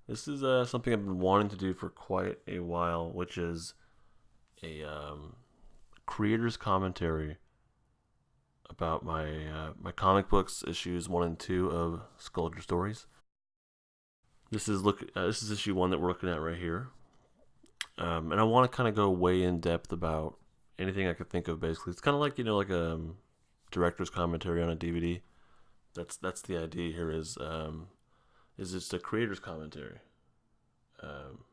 This is something I've been wanting to do for quite a while, which is a creator's commentary about my comic books issues 1 and 2 of Skulldier stories. This is issue 1 that we're looking at right here, and I want to kind of go way in depth about anything I could think of. Basically, it's kind of like like a director's commentary on a DVD. That's the idea here. Is it's a creator's commentary. Um,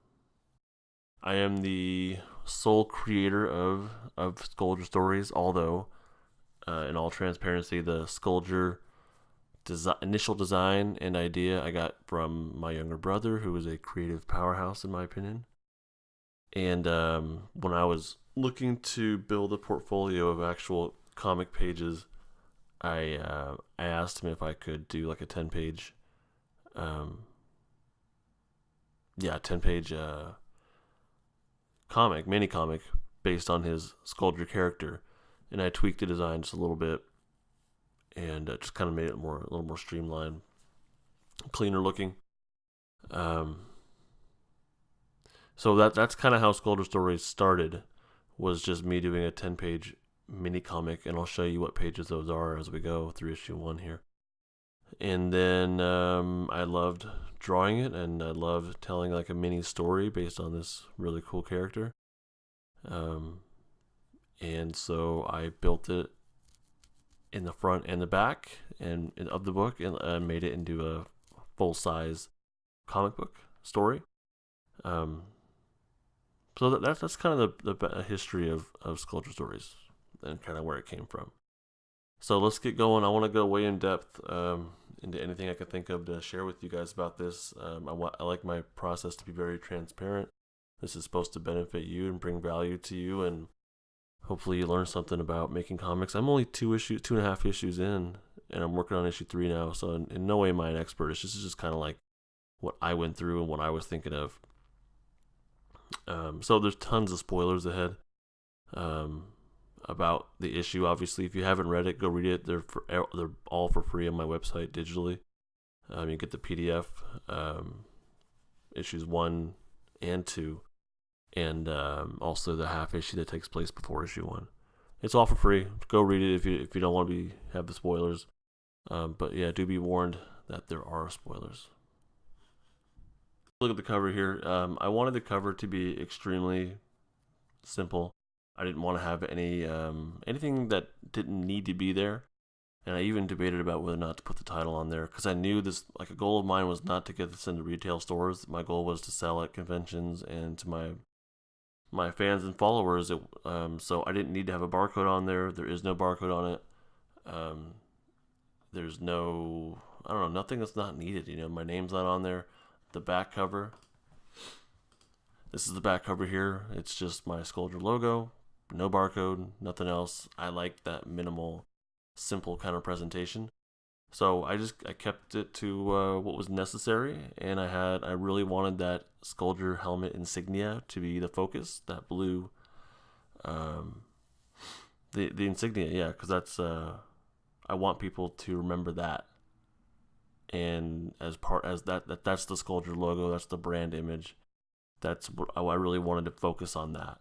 I am the sole creator of Skulldier stories, although in all transparency, the Skulldier initial design and idea I got from my younger brother, who is a creative powerhouse in my opinion. And when I was looking to build a portfolio of actual comic pages, I asked him if I could do like a 10 page, um, 10 page mini comic based on his Skulldier character, and I tweaked the design just a little bit and just kind of made it a little more streamlined, cleaner looking. Um, so that's kind of how Skulldier Stories started. Was just me doing a 10 page mini comic, and I'll show you what pages those are as we go through issue 1 here. And then I loved drawing it, and I loved telling like a mini story based on this really cool character. Um, and so I built it in the front and the back and of the book, and made it into a full size comic book story. Um, so that's kind of the history of Skulldier Stories and kind of where it came from. So let's get going. I want to go way in depth into anything I could think of to share with you guys about this. I like my process to be very transparent. This is supposed to benefit you and bring value to you, and hopefully you learn something about making comics. I'm only 2.5 issues in, and I'm working on issue 3 now. So in no way am I an expert. It's just kind of like what I went through and what I was thinking of. So there's tons of spoilers ahead. About the issue. Obviously, if you haven't read it, go read it. They're all for free on my website digitally. You get the PDF, issues 1 and 2, and also the half issue that takes place before issue 1. It's all for free. Go read it if you don't want to have the spoilers. But yeah, do be warned that there are spoilers. Look at the cover here. I wanted the cover to be extremely simple. I didn't want to have anything that didn't need to be there, and I even debated about whether or not to put the title on there, because I knew this, like, a goal of mine was not to get this into retail stores. My goal was to sell at conventions and to my fans and followers. So I didn't need to have a barcode on there. There is no barcode on it. There's no, I don't know, nothing that's not needed. My name's not on there. The back cover. This is the back cover here. It's just my Skulldier logo. No barcode, nothing else. I like that minimal, simple kind of presentation. So I kept it to what was necessary, and I really wanted that Skulldier helmet insignia to be the focus. That blue, the insignia, yeah, because that's I want people to remember that. And that's the Skulldier logo. That's the brand image. That's what I really wanted to focus on that.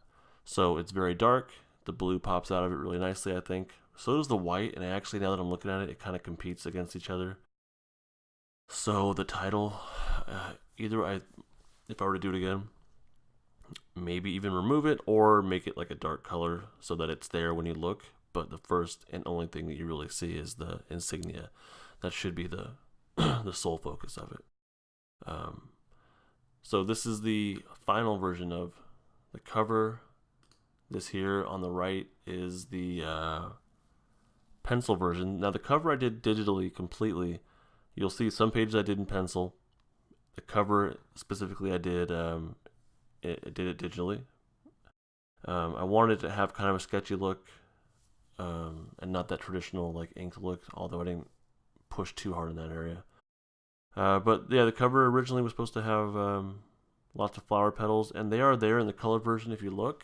So it's very dark. The blue pops out of it really nicely, I think. So does the white, and actually, now that I'm looking at it, it kind of competes against each other. So the title, if I were to do it again, maybe even remove it or make it like a dark color so that it's there when you look. But the first and only thing that you really see is the insignia. That should be the the sole focus of it. So this is the final version of the cover. This here on the right is the pencil version. Now the cover I did digitally completely. You'll see some pages I did in pencil. The cover specifically I did did it digitally. I wanted it to have kind of a sketchy look, and not that traditional like inked look, although I didn't push too hard in that area. But yeah, the cover originally was supposed to have lots of flower petals, and they are there in the color version if you look.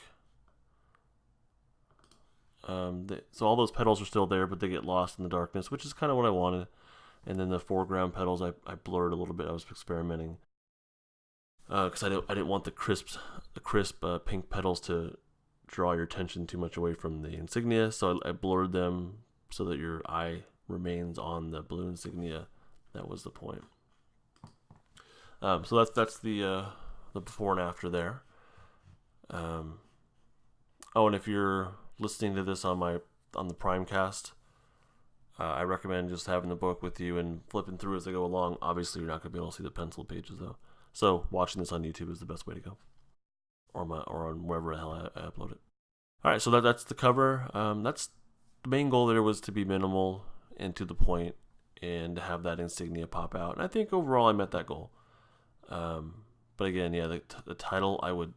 So all those petals are still there, but they get lost in the darkness, which is kind of what I wanted. And then the foreground petals I blurred a little bit. I was experimenting. because I didn't want the crisp pink petals to draw your attention too much away from the insignia, so I blurred them so that your eye remains on the blue insignia. That was the point. So that's the before and after there. Oh, and if you're listening to this on the Primecast, I recommend just having the book with you and flipping through as I go along. Obviously, you're not going to be able to see the pencil pages though. So watching this on YouTube is the best way to go, or on wherever the hell I upload it. All right, so that's the cover. That's the main goal there, was to be minimal and to the point, and to have that insignia pop out. And I think overall I met that goal. But again, yeah, the title, I would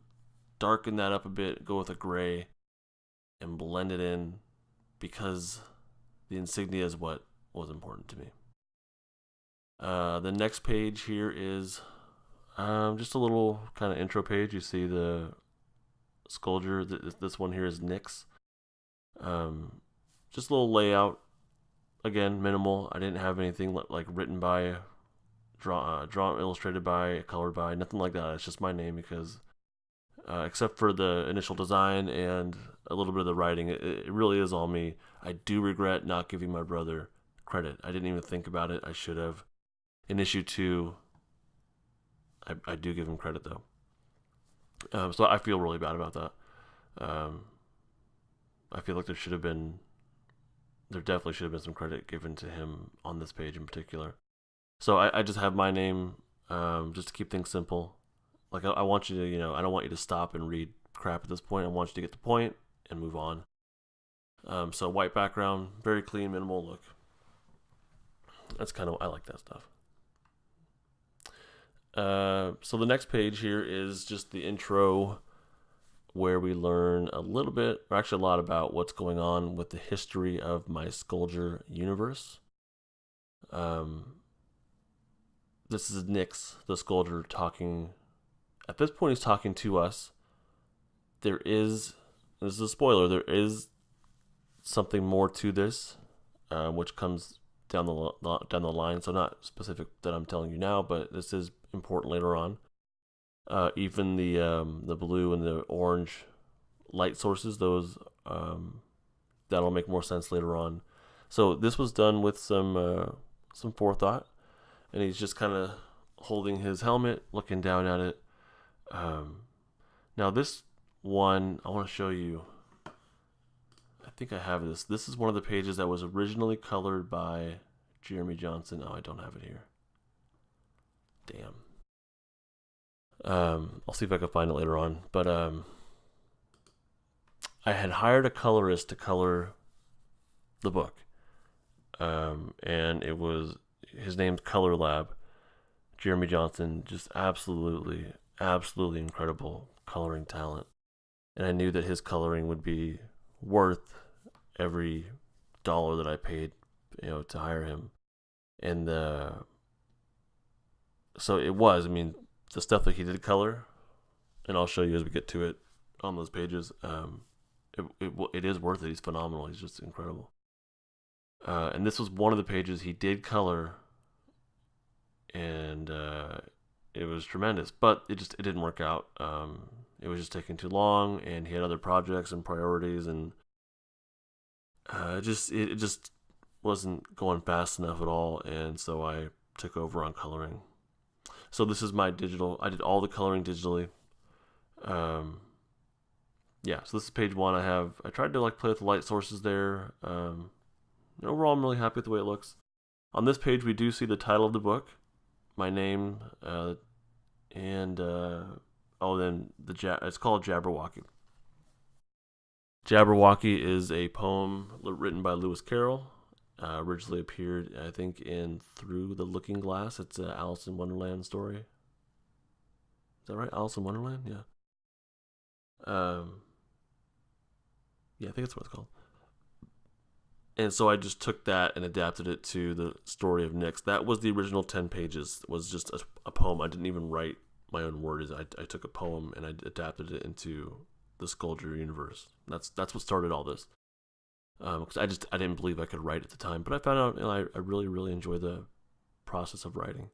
darken that up a bit, go with a gray, and blend it in, because the insignia is what was important to me. The next page here is just a little kind of intro page. You see the Skulldier. This one here is Nyx. Just a little layout. Again, minimal. I didn't have anything like written by, drawn, illustrated by, colored by, nothing like that. It's just my name, because except for the initial design and a little bit of the writing, it really is all me. I do regret not giving my brother credit. I didn't even think about it. I should have. In issue 2, I do give him credit though. So I feel really bad about that. I feel like there definitely should have been some credit given to him on this page in particular. So I just have my name, just to keep things simple. Like I want you to, I don't want you to stop and read crap at this point. I want you to get the point and move on. So white background, very clean, minimal look. That's kind of, I like that stuff. So the next page here is just the intro, where we learn a little bit, or actually a lot, about what's going on with the history of my Skulldier universe. This is Nyx, the Skulldier, talking. At this point, he's talking to us. This is a spoiler, there is something more to this, which comes down the line. So not specific that I'm telling you now, but this is important later on. Even the blue and the orange light sources, those that'll make more sense later on. So this was done with some forethought, and he's just kind of holding his helmet, looking down at it. Now this one, I want to show you. I think I have this. This is one of the pages that was originally colored by Jeremy Johnson. Oh, I don't have it here. Damn. I'll see if I can find it later on. But I had hired a colorist to color the book. And it was, his name's Color Lab. Jeremy Johnson, just absolutely incredible coloring talent. And I knew that his coloring would be worth every dollar that I paid, to hire him. And so it was, the stuff that he did color, and I'll show you as we get to it on those pages, it is worth it. He's phenomenal. He's just incredible. And this was one of the pages he did color, and it was tremendous, but it didn't work out. It was just taking too long, and he had other projects and priorities, and it just wasn't going fast enough at all, and so I took over on coloring. So this is my digital. I did all the coloring digitally. So this is page 1. I tried to play with the light sources there. Overall, I'm really happy with the way it looks. On this page, we do see the title of the book, my name, and then it's called Jabberwocky. Jabberwocky is a poem written by Lewis Carroll. Originally appeared, I think, in Through the Looking Glass. It's an Alice in Wonderland story. Is that right? Alice in Wonderland? Yeah. Yeah, I think that's what it's called. And so I just took that and adapted it to the story of Nyx. That was the original 10 pages. It was just a poem. I didn't even write my own words. I took a poem and I adapted it into the Skulldier universe. That's what started all this. Because I didn't believe I could write at the time, but I found out I really enjoy the process of writing.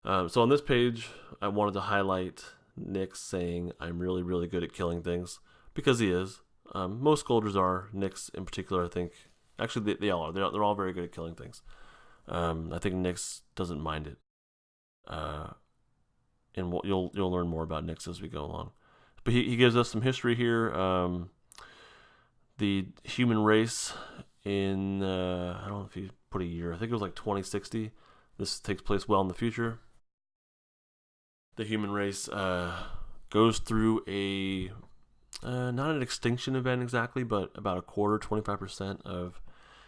So on this page, I wanted to highlight Nyx saying, "I'm really, really good at killing things," because he is. Most Skulldiers are. Nyx in particular, I think. Actually, they all are. They're all very good at killing things. I think Nyx doesn't mind it. And you'll learn more about Nyx as we go along. But he gives us some history here. The human race in I don't know if he put a year. I think it was like 2060. This takes place well in the future. The human race goes through a not an extinction event exactly, but about a quarter, 25% of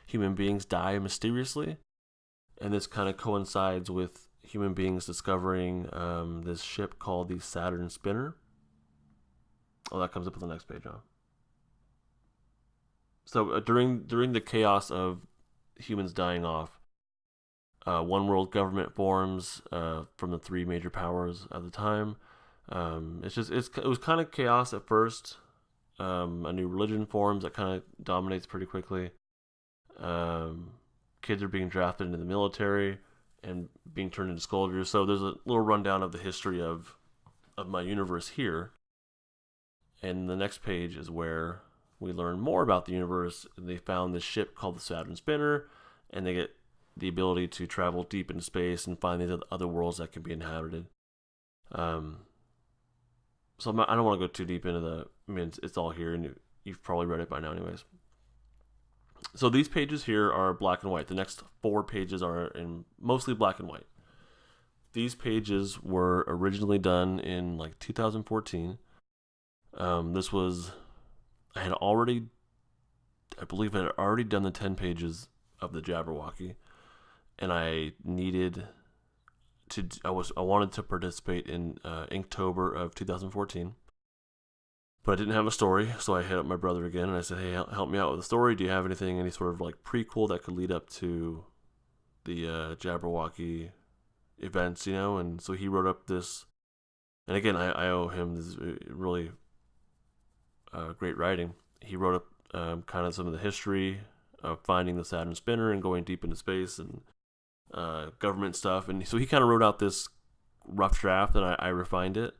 human beings die mysteriously, and this kind of coincides with human beings discovering this ship called the Saturn Spinner. Oh, that comes up on the next page, huh? So during the chaos of humans dying off, one world government forms from the three major powers at the time. It was kind of chaos at first. A new religion forms that kind of dominates pretty quickly. Kids are being drafted into the military and being turned into Skulldiers. So there's a little rundown of the history of my universe here. And the next page is where we learn more about the universe. They found this ship called the Saturn Spinner, and they get the ability to travel deep into space and find these other worlds that can be inhabited. So I don't want to go too deep into the. I mean, it's all here, and you've probably read it by now, anyways. So these pages here are black and white. The next 4 pages are in mostly black and white. These pages were originally done in like 2014. This was I believe I had already done the 10 pages of the Jabberwocky, and I wanted to participate in Inktober of 2014, but I didn't have a story, so I hit up my brother again and I said, "Hey, help me out with a story. Do you have any sort of like prequel that could lead up to the Jabberwocky events, you know?" And so he wrote up this, and again, I owe him this really great writing. He wrote up kind of some of the history of finding the Saturn Spinner and going deep into space and government stuff, and so he kind of wrote out this rough draft, and I refined it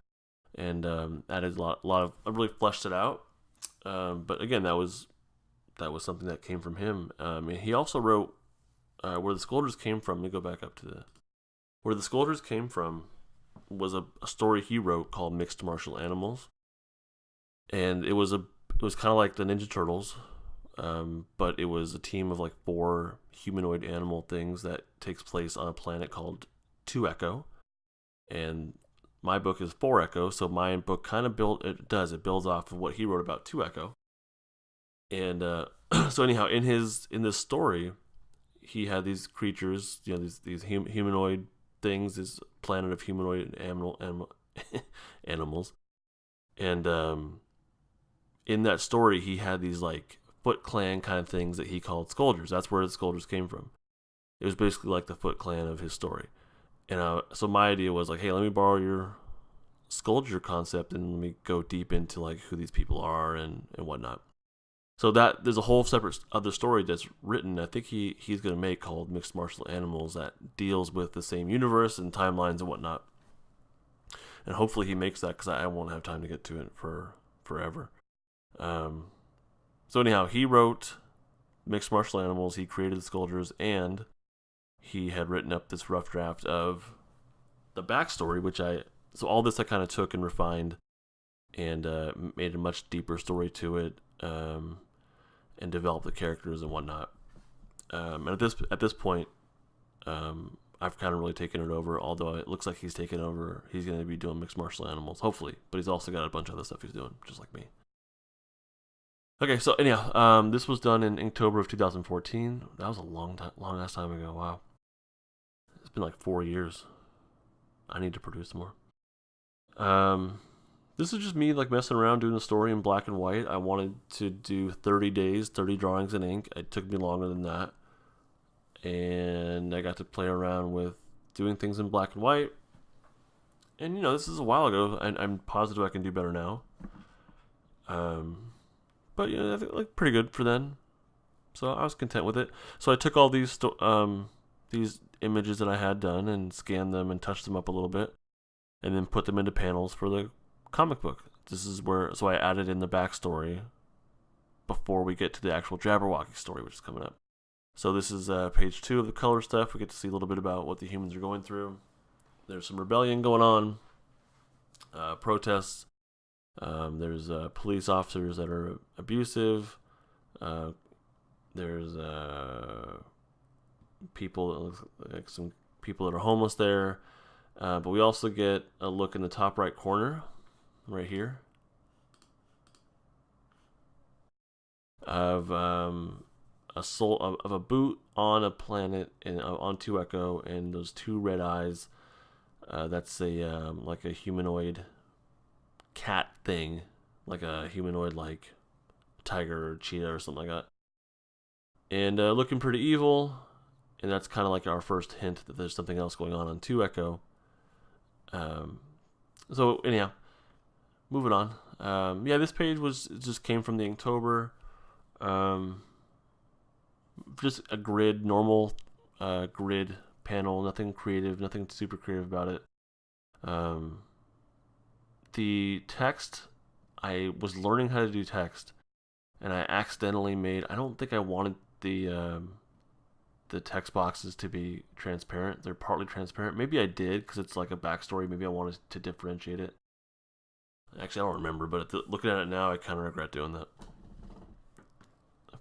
and added a lot of. I really fleshed it out. But again, that was something that came from him. And he also wrote where the Skulldiers came from. Let me go back up to where the Skulldiers came from was a story he wrote called Mixed Martial Animals, and it was kind of like the Ninja Turtles, but it was a team of like 4 humanoid animal things that takes place on a planet called 2 Echo, and my book is 4 Echo, so my book kind of builds off of what he wrote about 2 Echo, and so anyhow, in this story, he had these creatures, you know, these humanoid things, this planet of humanoid animals, and in that story, he had these like Foot Clan kind of things that he called Skulldiers. That's where the Skulldiers came from. It was basically like the Foot Clan of his story. And so my idea was like, hey, let me borrow your Skulldier concept and let me go deep into like who these people are and whatnot. So that there's a whole separate other story that's written. I think he's going to make called Mixed Martial Animals that deals with the same universe and timelines and whatnot. And hopefully he makes that because I won't have time to get to it for forever. So anyhow, he wrote Mixed Martial Animals, he created the Skulldiers, and he had written up this rough draft of the backstory, so all this I kind of took and refined and made a much deeper story to it, and developed the characters and whatnot. And at this point, I've kind of really taken it over, although it looks like he's taken over. He's going to be doing Mixed Martial Animals, hopefully, but he's also got a bunch of other stuff he's doing, just like me. Okay, so anyhow, this was done in October of 2014. That was a long ass time ago. Wow, it's been like 4 years. I need to produce more. This is just me like messing around doing a story in black and white. I wanted to do 30 days, 30 drawings in ink. It took me longer than that, and I got to play around with doing things in black and white. And you know, this is a while ago, and I'm positive I can do better now. But you know, I think like pretty good for then. So I was content with it. So I took all these these images that I had done and scanned them and touched them up a little bit, and then put them into panels for the comic book. This is where, so I added in the backstory before we get to the actual Jabberwocky story, which is coming up. So this is page 2 of the color stuff. We get to see a little bit about what the humans are going through. There's some rebellion going on, protests. There's police officers that are abusive. There's people, like some people that are homeless there. But we also get a look in the top right corner, right here, of a boot on a planet and on 2 Echo, and those 2 red eyes. That's a like a humanoid cat thing, like a humanoid like tiger or cheetah or something like that, and looking pretty evil. And that's kind of like our first hint that there's something else going on 2 Echo. So anyhow, moving on. Yeah, this page just came from the Inktober. Just a grid, normal grid panel, nothing creative, nothing super creative about it. The text, I was learning how to do text, and I accidentally made, I don't think I wanted the text boxes to be transparent. They're partly transparent. Maybe I did because it's like a backstory. Maybe I wanted to differentiate it. Actually, I don't remember, but looking at it now, I kind of regret doing that.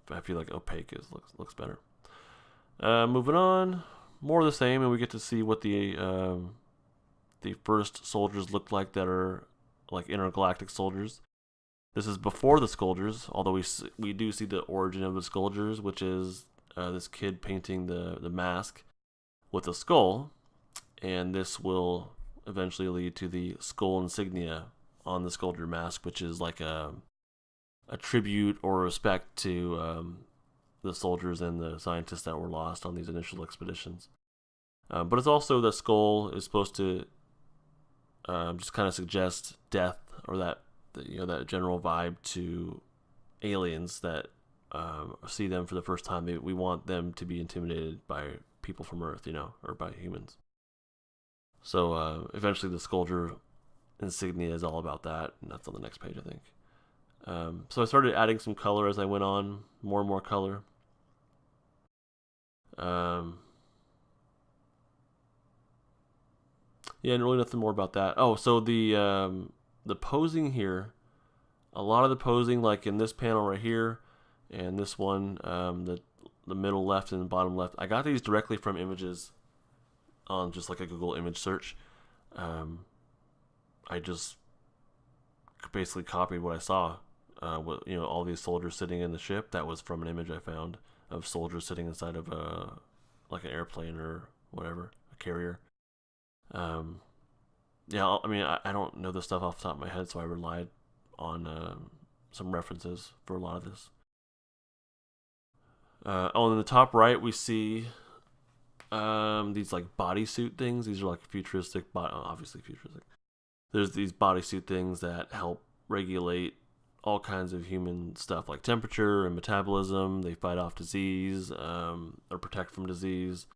I feel like opaque looks better. Moving on, more of the same, and we get to see what the first soldiers look like that are like intergalactic soldiers. This is before the Skulldiers, although we do see the origin of the Skulldiers, which is this kid painting the mask with a skull, and this will eventually lead to the skull insignia on the Skulldier mask, which is like a tribute or respect to the soldiers and the scientists that were lost on these initial expeditions. But it's also, the skull is supposed to just kind of suggest death, or that general vibe to aliens that see them for the first time. We want them to be intimidated by people from Earth, or by humans. So eventually the Skulldier insignia is all about that, and that's on the next page, I think. So I started adding some color as I went on, more and more color. Yeah, and really nothing more about that. Oh, so the posing here, a lot of the posing, like in this panel right here, and this one, the middle left and the bottom left, I got these directly from images on just like a Google image search. I just basically copied what I saw. All these soldiers sitting in the ship. That was from an image I found of soldiers sitting inside of like an airplane or whatever, a carrier. Yeah, I mean, I don't know this stuff off the top of my head, so I relied on some references for a lot of this. On the top right, we see these like bodysuit things. These are like futuristic, obviously futuristic. There's these bodysuit things that help regulate all kinds of human stuff like temperature and metabolism. They fight off disease, or protect from disease.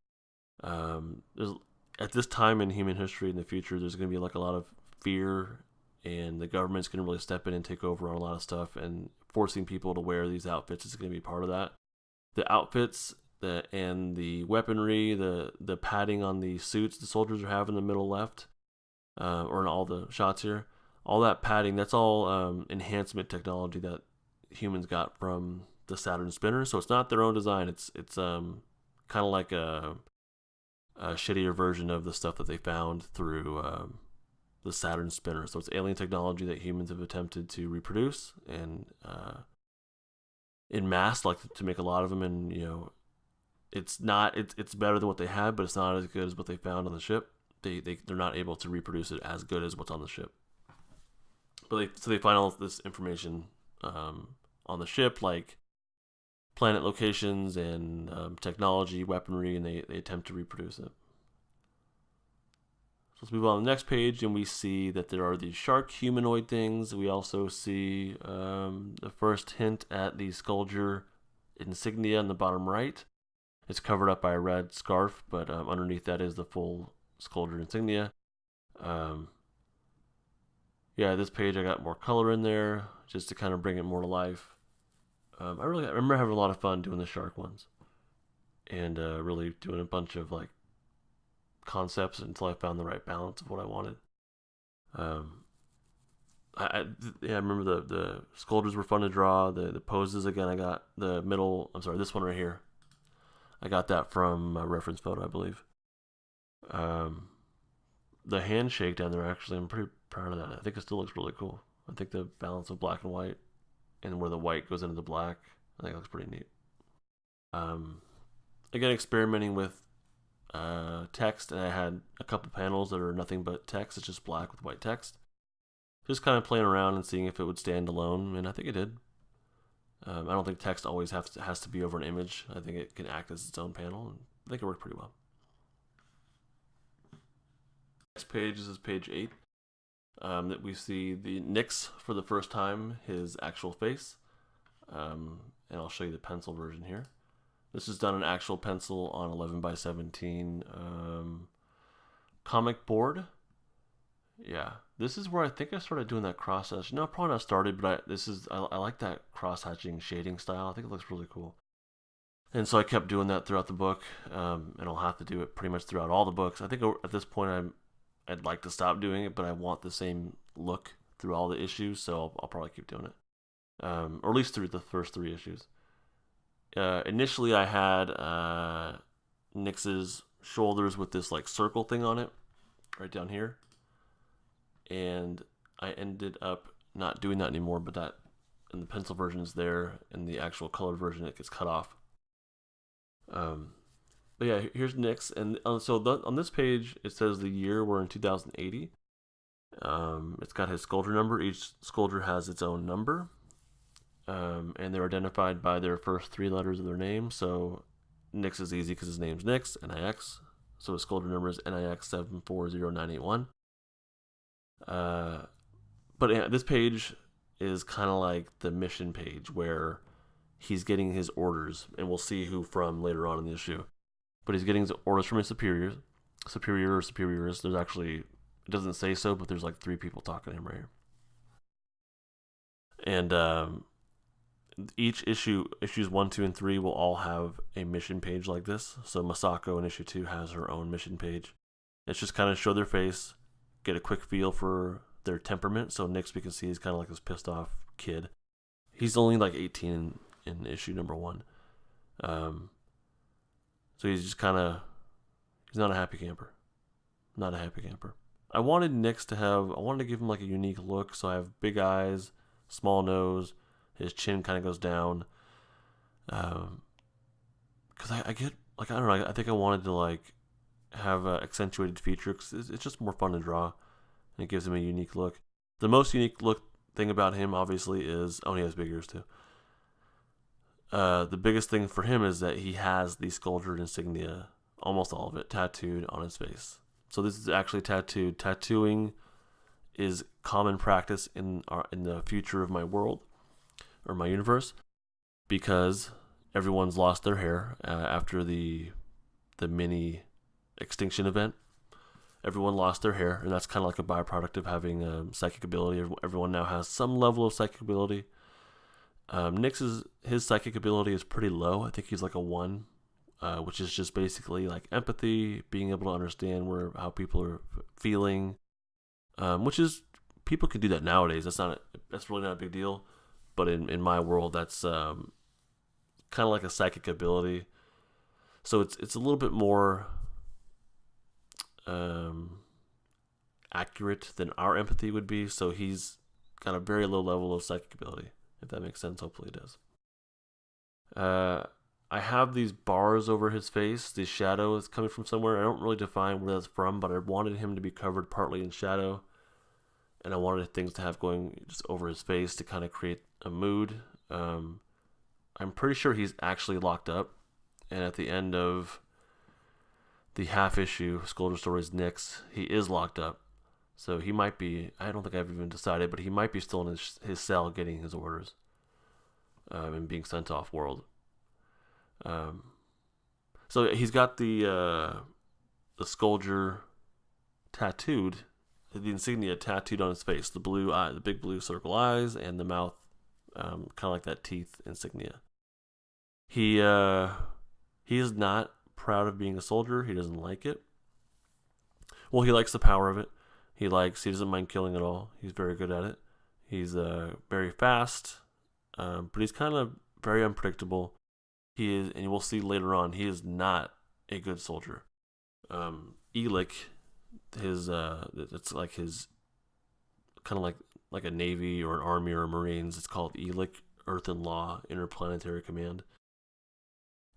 At this time in human history in the future, there's going to be like a lot of fear, and the government's going to really step in and take over on a lot of stuff, and forcing people to wear these outfits is going to be part of that. The outfits and the weaponry, the padding on the suits the soldiers are having in the middle left, or in all the shots here, all that padding, that's all enhancement technology that humans got from the Saturn spinner. So it's not their own design. It's kind of like a shittier version of the stuff that they found through the Saturn spinner. So it's alien technology that humans have attempted to reproduce and in mass, like to make a lot of them. And it's better than what they had, but it's not as good as what they found on the ship. They're not able to reproduce it as good as what's on the ship. But they find all this information on the ship, like planet locations and technology, weaponry, and they attempt to reproduce it. So let's move on to the next page, and we see that there are these shark humanoid things. We also see the first hint at the Skulldier insignia in the bottom right. It's covered up by a red scarf, but underneath that is the full Skulldier insignia. Um, yeah, this page I got more color in there just to kind of bring it more to life. I remember having a lot of fun doing the shark ones, and really doing a bunch of like concepts until I found the right balance of what I wanted. Um, I remember the Skulldiers were fun to draw. The poses again. I got the middle. I'm sorry, this one right here. I got that from a reference photo, I believe. The handshake down there, actually, I'm pretty proud of that. I think it still looks really cool. I think the balance of black and white, and where the white goes into the black, I think it looks pretty neat. Again, experimenting with text, and I had a couple panels that are nothing but text. It's just black with white text. Just kind of playing around and seeing if it would stand alone, and I think it did. I don't think text always has to be over an image. I think it can act as its own panel, and I think it worked pretty well. Next page is page 8. That we see the Nyx for the first time, his actual face. And I'll show you the pencil version here. This is done in actual pencil on 11 by 17 comic board. Yeah, this is where I think I started doing that cross hatching. No, probably not started, but I like that cross hatching shading style. I think it looks really cool. And so I kept doing that throughout the book, and I'll have to do it pretty much throughout all the books. I think at this point I'd like to stop doing it, but I want the same look through all the issues, so I'll probably keep doing it, or at least through the first 3 issues. Initially, I had Nyx's shoulders with this like circle thing on it, right down here, and I ended up not doing that anymore. But that in the pencil version is there, in the actual colored version it gets cut off. But yeah, here's Nyx, and on this page it says the year we're in 2080. It's got his Skulldier number. Each Skulldier has its own number, and they're identified by their first 3 letters of their name. So Nyx is easy because his name's Nyx, N-I-X. So his Skulldier number is NIX 740981. But yeah, this page is kind of like the mission page where he's getting his orders, and we'll see who from later on in the issue. But he's getting his orders from his superiors. There's actually, it doesn't say so, but there's like 3 people talking to him right here. And each issues 1, 2, and 3 will all have a mission page like this. So Masako in issue 2 has her own mission page. It's just kind of show their face, get a quick feel for their temperament. So Nyx, we can see, he's kind of like this pissed off kid. He's only like 18 in issue number 1. So he's just kind of, he's not a happy camper. Not a happy camper. I wanted Nyx I wanted to give him like a unique look. So I have big eyes, small nose, his chin kind of goes down. Because I get, like, I don't know, I think I wanted to like have an accentuated feature because it's just more fun to draw. And it gives him a unique look. The most unique look thing about him obviously is, he has big ears too. The biggest thing for him is that he has the Skulldier insignia, almost all of it, tattooed on his face. So this is actually tattooed. Tattooing is common practice in the future of my world, or my universe, because everyone's lost their hair after the mini extinction event. Everyone lost their hair, and that's kind of like a byproduct of having psychic ability. Everyone now has some level of psychic ability. Nyx's his psychic ability is pretty low. I think he's like a 1, which is just basically like empathy, being able to understand how people are feeling, which is, people can do that nowadays. That's really not a big deal. But in my world, that's kind of like a psychic ability. So it's a little bit more accurate than our empathy would be. So he's got a very low level of psychic ability, if that makes sense. Hopefully it does. I have these bars over his face. The shadow is coming from somewhere. I don't really define where that's from, but I wanted him to be covered partly in shadow, and I wanted things to have going just over his face to kind of create a mood. I'm pretty sure he's actually locked up, and at the end of the half issue Skulldier Stories Nyx, he is locked up. So he might be, I don't think I've even decided, but he might be still in his cell getting his orders and being sent off world. So he's got the Skulldier tattooed, the insignia tattooed on his face, the blue eye, the big blue circle eyes, and the mouth, kind of like that teeth insignia. He is not proud of being a soldier. He doesn't like it. Well, he likes the power of it. He doesn't mind killing at all. He's very good at it. He's very fast, but he's kind of very unpredictable. He is, and we'll see later on, he is not a good soldier. Elik, it's like his kind of like a navy or an army or a marines. It's called Elik, Earth and Law Interplanetary Command.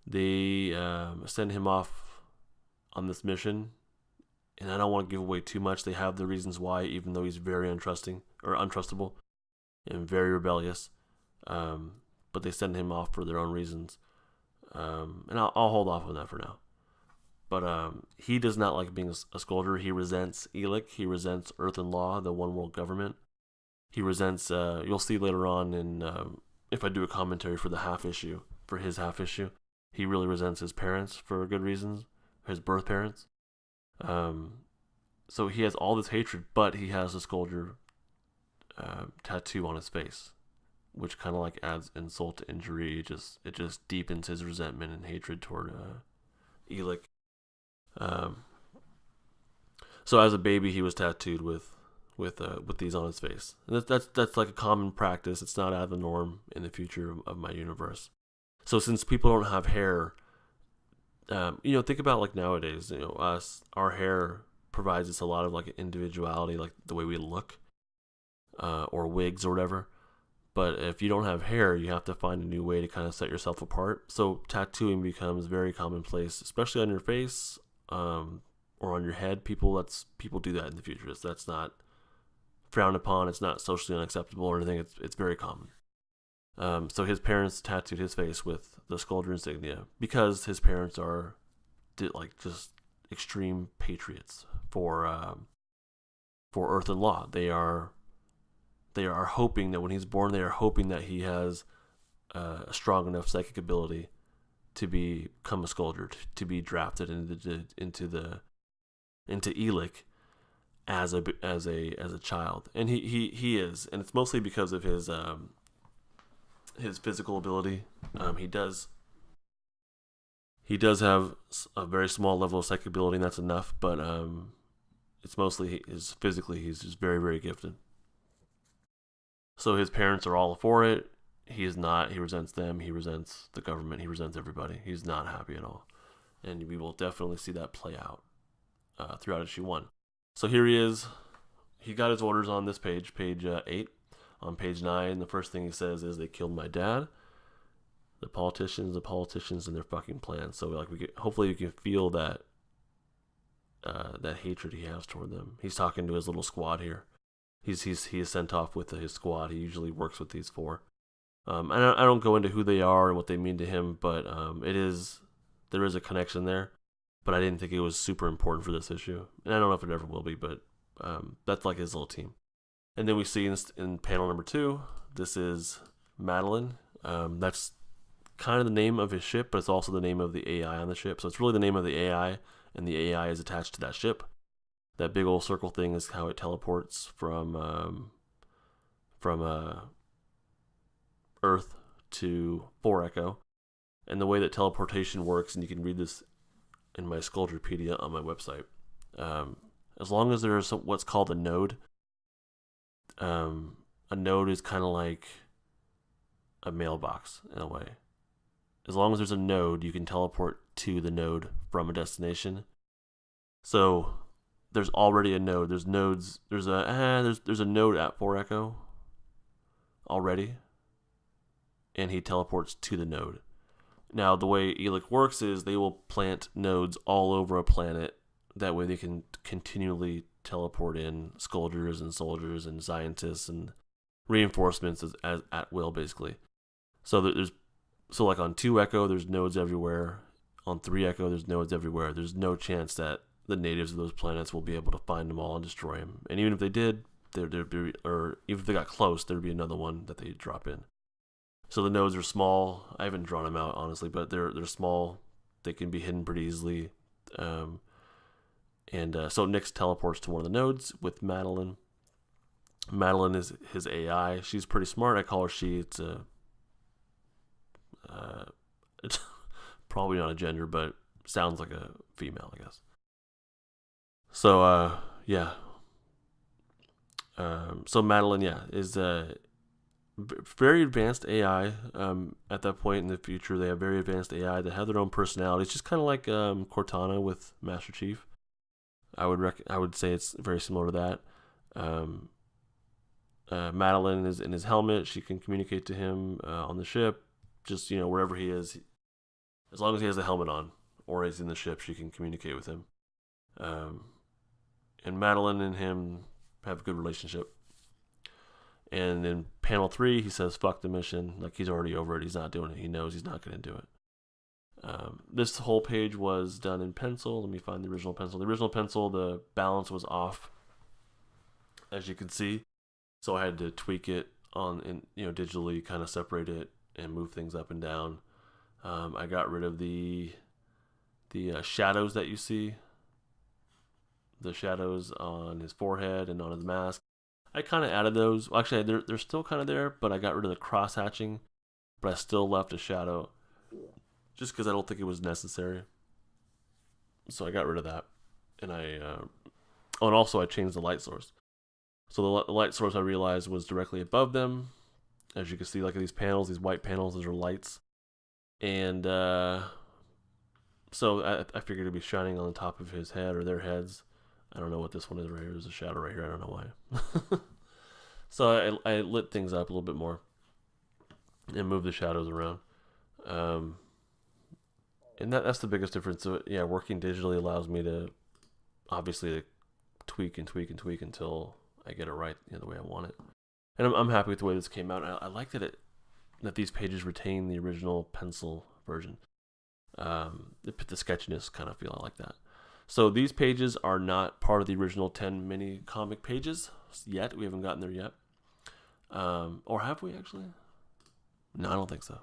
They send him off on this mission, and I don't want to give away too much. They have the reasons why, even though he's very untrustable and very rebellious. But they send him off for their own reasons. And I'll hold off on that for now. But he does not like being a soldier. He resents Elik. He resents Earth and Law, the one world government. He resents, you'll see later on if I do a commentary for his half issue, he really resents his parents for good reasons, his birth parents. So he has all this hatred, but he has a Skulldier tattoo on his face, which kind of like adds insult to injury. It just deepens his resentment and hatred toward Elik. So as a baby, he was tattooed with these on his face, and that's like a common practice. It's not out of the norm in the future of my universe. So since people don't have hair, think about like nowadays. Our hair provides us a lot of like individuality, like the way we look, or wigs or whatever. But if you don't have hair, you have to find a new way to kind of set yourself apart. So tattooing becomes very commonplace, especially on your face, or on your head. People do that in the future. That's not frowned upon. It's not socially unacceptable or anything. It's very common. So his parents tattooed his face with the Skulldier insignia because his parents are like just extreme patriots for Earth and Law. They are hoping that when he's born, they are hoping that he has a strong enough psychic ability to become a Skulldier, to be drafted into Elik as a child, and he is, and it's mostly because of his physical ability. He does have a very small level of psychic ability, and that's enough. But it's mostly physically. He's just very, very gifted. So his parents are all for it. He is not. He resents them. He resents the government. He resents everybody. He's not happy at all, and we will definitely see that play out throughout issue 1. So here he is. He got his orders on this page 8. On page 9, the first thing he says is, "They killed my dad." The politicians and their fucking plans. So like hopefully you can feel that hatred he has toward them. He's talking to his little squad here. He is sent off with his squad. He usually works with these 4. I don't go into who they are and what they mean to him, but there is a connection there. But I didn't think it was super important for this issue, and I don't know if it ever will be. But that's like his little team. And then we see in panel number 2, this is Madeline. That's kind of the name of his ship, but it's also the name of the AI on the ship. So it's really the name of the AI, and the AI is attached to that ship. That big old circle thing is how it teleports from Earth to 4 Echo. And the way that teleportation works, and you can read this in my Skullderpedia on my website, as long as there's what's called a node. A node is kind of like a mailbox in a way. As long as there's a node, you can teleport to the node from a destination. So there's already a node. There's nodes. There's a node at 4 Echo already, and he teleports to the node. Now the way Elik works is they will plant nodes all over a planet. That way they can continually teleport in Skulldiers and soldiers and scientists and reinforcements as at will, basically. So like on 2 Echo, there's nodes everywhere. On 3 Echo, there's nodes everywhere. There's no chance that the natives of those planets will be able to find them all and destroy them. And even if they did, there'd be, or even if they got close, there'd be another one that they'd drop in. So the nodes are small. I haven't drawn them out, honestly, but they're small they can be hidden pretty easily. So Nix teleports to one of the nodes with Madeline. Madeline is his AI. She's pretty smart. I call her she. It's probably not a gender, but sounds like a female, I guess. So yeah. So Madeline, yeah, is a very advanced AI. At that point in the future, they have very advanced AI that have their own personalities, just kind of like Cortana with Master Chief. I would say it's very similar to that. Madeline is in his helmet. She can communicate to him on the ship, just wherever he is, as long as he has the helmet on or he's in the ship, she can communicate with him. And Madeline and him have a good relationship. And in panel 3, he says, fuck the mission. Like, he's already over it. He's not doing it. He knows he's not going to do it. This whole page was done in pencil. Let me find the original pencil. The original pencil, the balance was off, as you can see. So I had to tweak it digitally, kind of separate it and move things up and down. I got rid of the shadows that you see. The shadows on his forehead and on his mask. I kind of added those. Actually, they're still kind of there, but I got rid of the cross hatching. But I still left a shadow just because I don't think it was necessary. So I got rid of that. And also I changed the light source. So the light source I realized was directly above them. As you can see, like these panels, these white panels, those are lights. And so I figured it'd be shining on the top of his head or their heads. I don't know what this one is right here. There's a shadow right here. I don't know why. So I lit things up a little bit more and moved the shadows around. And that's the biggest difference. So yeah, working digitally allows me to obviously tweak until I get it right the way I want it. And I'm happy with the way this came out. I like that these pages retain the original pencil version. The sketchiness kind of feel. I like that. So these pages are not part of the original 10 mini comic pages yet. We haven't gotten there yet. Or have we actually? No, I don't think so.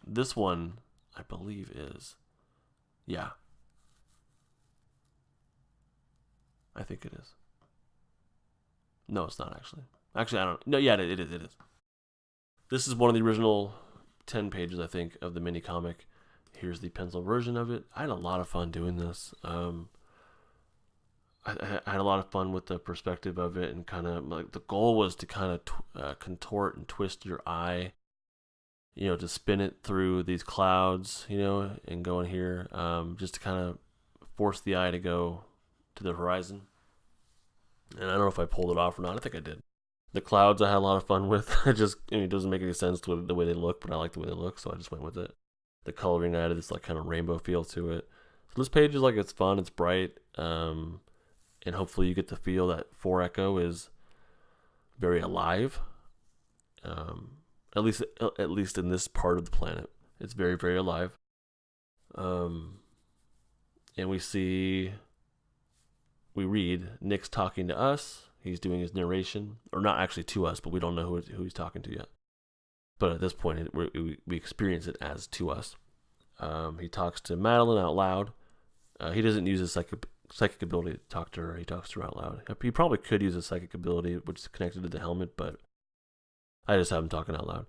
This one, I believe, is. Yeah. I think it is. No, it's not actually. Actually, I don't. No, yeah, it is. It is. This is one of the original 10 pages, I think, of the mini comic. Here's the pencil version of it. I had a lot of fun doing this. I had a lot of fun with the perspective of it, and kind of like the goal was to kind of contort and twist your eye, to spin it through these clouds, and go in here, just to kind of force the eye to go to the horizon. And I don't know if I pulled it off or not. I think I did. The clouds I had a lot of fun with. It doesn't make any sense to the way they look, but I like the way they look, so I just went with it. The coloring added this like kind of rainbow feel to it. So this page is like, it's fun, it's bright, and hopefully you get the feel that 4 Echo is very alive. At least in this part of the planet, it's very, very alive. And we read Nix talking to us. He's doing his narration, or not actually to us, but we don't know who he's talking to yet. But at this point, we experience it as to us. He talks to Madeline out loud. He doesn't use his psychic ability to talk to her. He talks to her out loud. He probably could use a psychic ability, which is connected to the helmet, but I just have him talking out loud.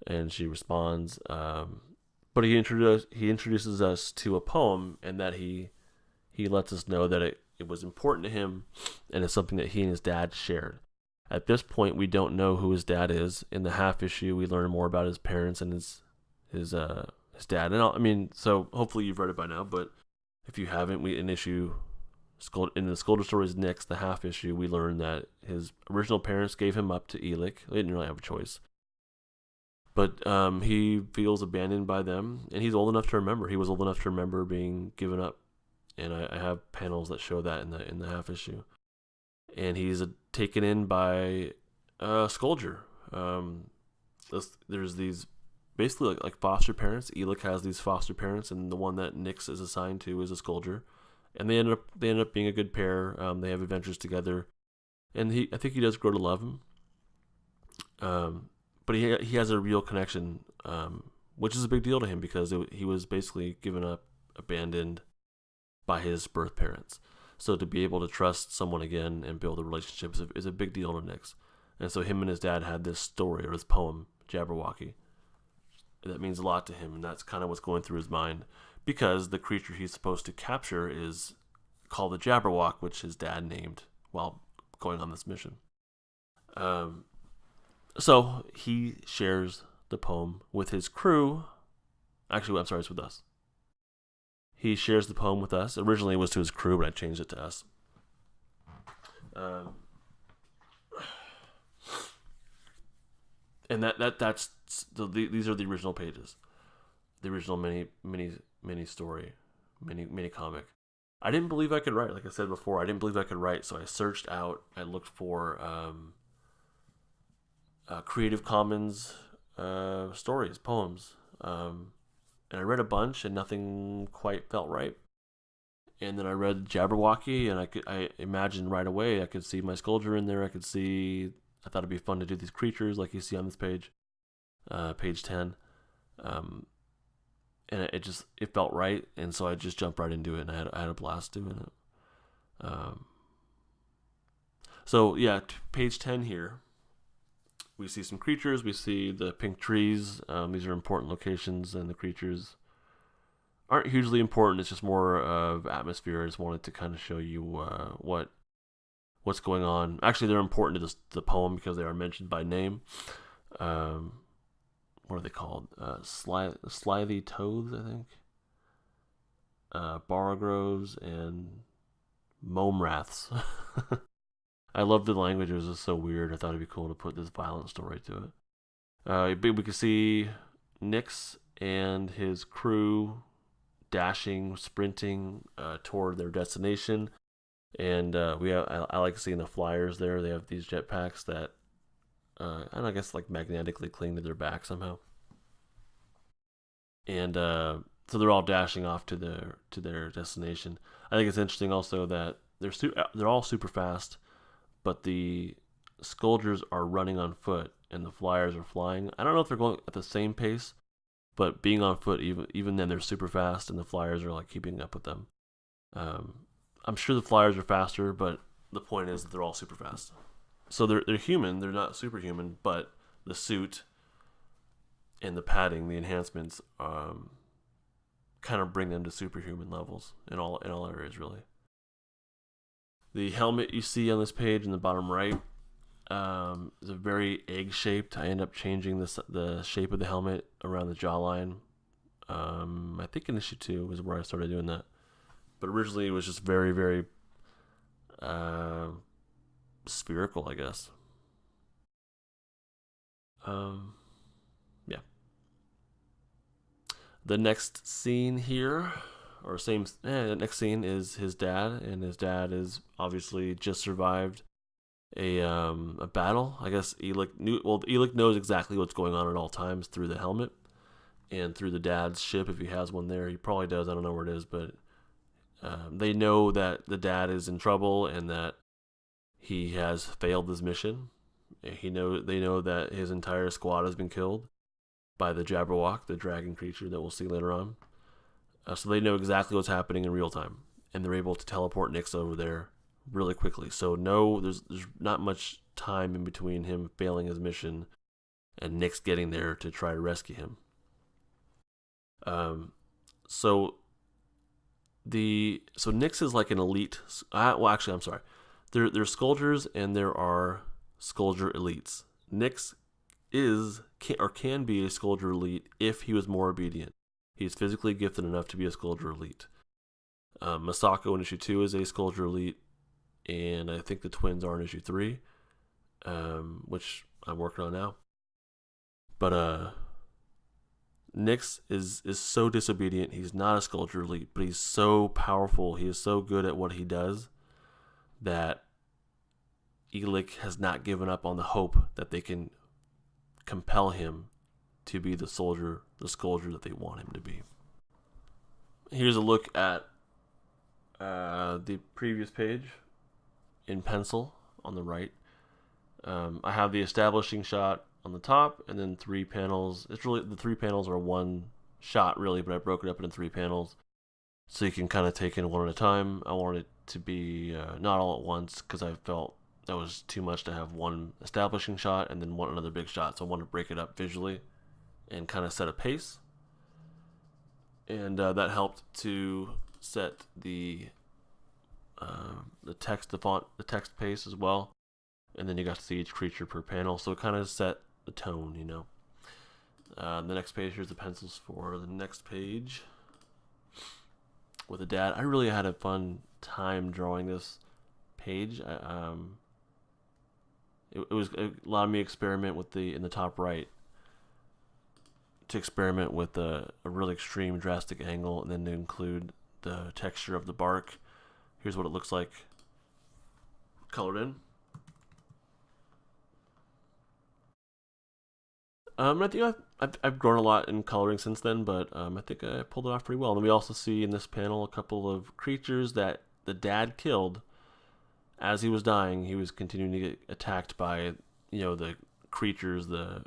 And she responds. But he introduces us to a poem, and that he lets us know that it was important to him, and it's something that he and his dad shared. At this point, we don't know who his dad is. In the half issue, we learn more about his parents and his dad. And so hopefully you've read it by now. But if you haven't, in the Skulldier Stories Nix, the half issue, we learn that his original parents gave him up to Elec. They didn't really have a choice. But he feels abandoned by them, and he's old enough to remember. He was old enough to remember being given up, and I have panels that show that in the half issue. And he's taken in by Skulldier. There's these basically like foster parents. Elec has these foster parents, and the one that Nix is assigned to is a Skulldier. And they end up being a good pair. They have adventures together, and I think he does grow to love him. But he has a real connection which is a big deal to him because he was basically given up, abandoned by his birth parents. So to be able to trust someone again and build a relationship is a big deal to Nyx. And so him and his dad had this story or this poem, Jabberwocky, that means a lot to him, and that's kind of what's going through his mind because the creature he's supposed to capture is called the Jabberwock, which his dad named while going on this mission. So he shares the poem with his crew. Actually, I'm sorry, it's with us. He shares the poem with us. Originally it was to his crew, but I changed it to us. And that's these are the original pages, the original mini story, mini comic. I didn't believe I could write. Like I said before, I didn't believe I could write, so I searched out. I looked for Creative Commons stories, poems, and I read a bunch, and nothing quite felt right. And then I read Jabberwocky, and I imagined right away I could see my Skulldier in there. I thought it'd be fun to do these creatures like you see on this page, page 10. And it felt right, and so I just jumped right into it, and I had a blast doing it. So yeah, page 10 here. We see some creatures. We see the pink trees. These are important locations, and the creatures aren't hugely important. It's just more of atmosphere. I just wanted to kind of show you what's going on. Actually, they're important to the poem because they are mentioned by name. What are they called? Slithy Toads, I think. Borogroves and Momraths. I love the language. It was just so weird. I thought it'd be cool to put this violent story to it. We can see Nyx and his crew dashing, sprinting toward their destination. And I like seeing the flyers there. They have these jetpacks that I guess like magnetically cling to their back somehow. And so they're all dashing off to their destination. I think it's interesting also that they're all super fast, but the Skulldiers are running on foot and the flyers are flying. I don't know if they're going at the same pace, but being on foot, even then, they're super fast, and the flyers are like keeping up with them. I'm sure the flyers are faster, but the point is that they're all super fast. So they're human. They're not superhuman, but the suit and the padding, the enhancements, kind of bring them to superhuman levels in all areas, really. The helmet you see on this page in the bottom right is a very egg-shaped. I end up changing the shape of the helmet around the jawline. I think in issue 2 was where I started doing that. But originally it was just very, very spherical, I guess. Yeah. The next scene here, the next scene is his dad, and his dad is obviously just survived a battle. I guess Elec knows exactly what's going on at all times through the helmet and through the dad's ship if he has one there. He probably does. I don't know where it is, but they know that the dad is in trouble and that he has failed his mission. They know that his entire squad has been killed by the Jabberwock, the dragon creature that we'll see later on. So they know exactly what's happening in real time, and they're able to teleport Nyx over there really quickly. So there's not much time in between him failing his mission and Nyx getting there to try to rescue him. So Nyx is like an elite. I'm sorry. There's Skulldiers and there are Skulldier elites. Nyx can be a Skulldier elite if he was more obedient. He's physically gifted enough to be a Skulldier elite. Masako in issue 2 is a Skulldier elite, and I think the twins are in issue 3, which I'm working on now. But Nyx is so disobedient. He's not a Skulldier elite, but he's so powerful. He is so good at what he does that Elec has not given up on the hope that they can compel him to be the Skulldier that they want him to be. Here's a look at the previous page in pencil on the right. I have the establishing shot on the top, and then 3 panels. It's really, the 3 panels are one shot really, but I broke it up into 3 panels so you can kind of take in one at a time. I wanted it to be not all at once because I felt that was too much to have one establishing shot and then one another big shot. So I wanted to break it up visually and kind of set a pace, and that helped to set the text, the font, the text pace as well. And then you got to see each creature per panel, so it kind of set the tone, you know. The next page, here's the pencils for the next page with a dad. I really had a fun time drawing this page. It was, it allowed me to experiment with in the top right, to experiment with a really extreme drastic angle, and then to include the texture of the bark. Here's what it looks like colored in. I think I've grown a lot in coloring since then, but I think I pulled it off pretty well. And we also see in this panel a couple of creatures that the dad killed as he was dying. He was continuing to get attacked by, you know, the creatures, the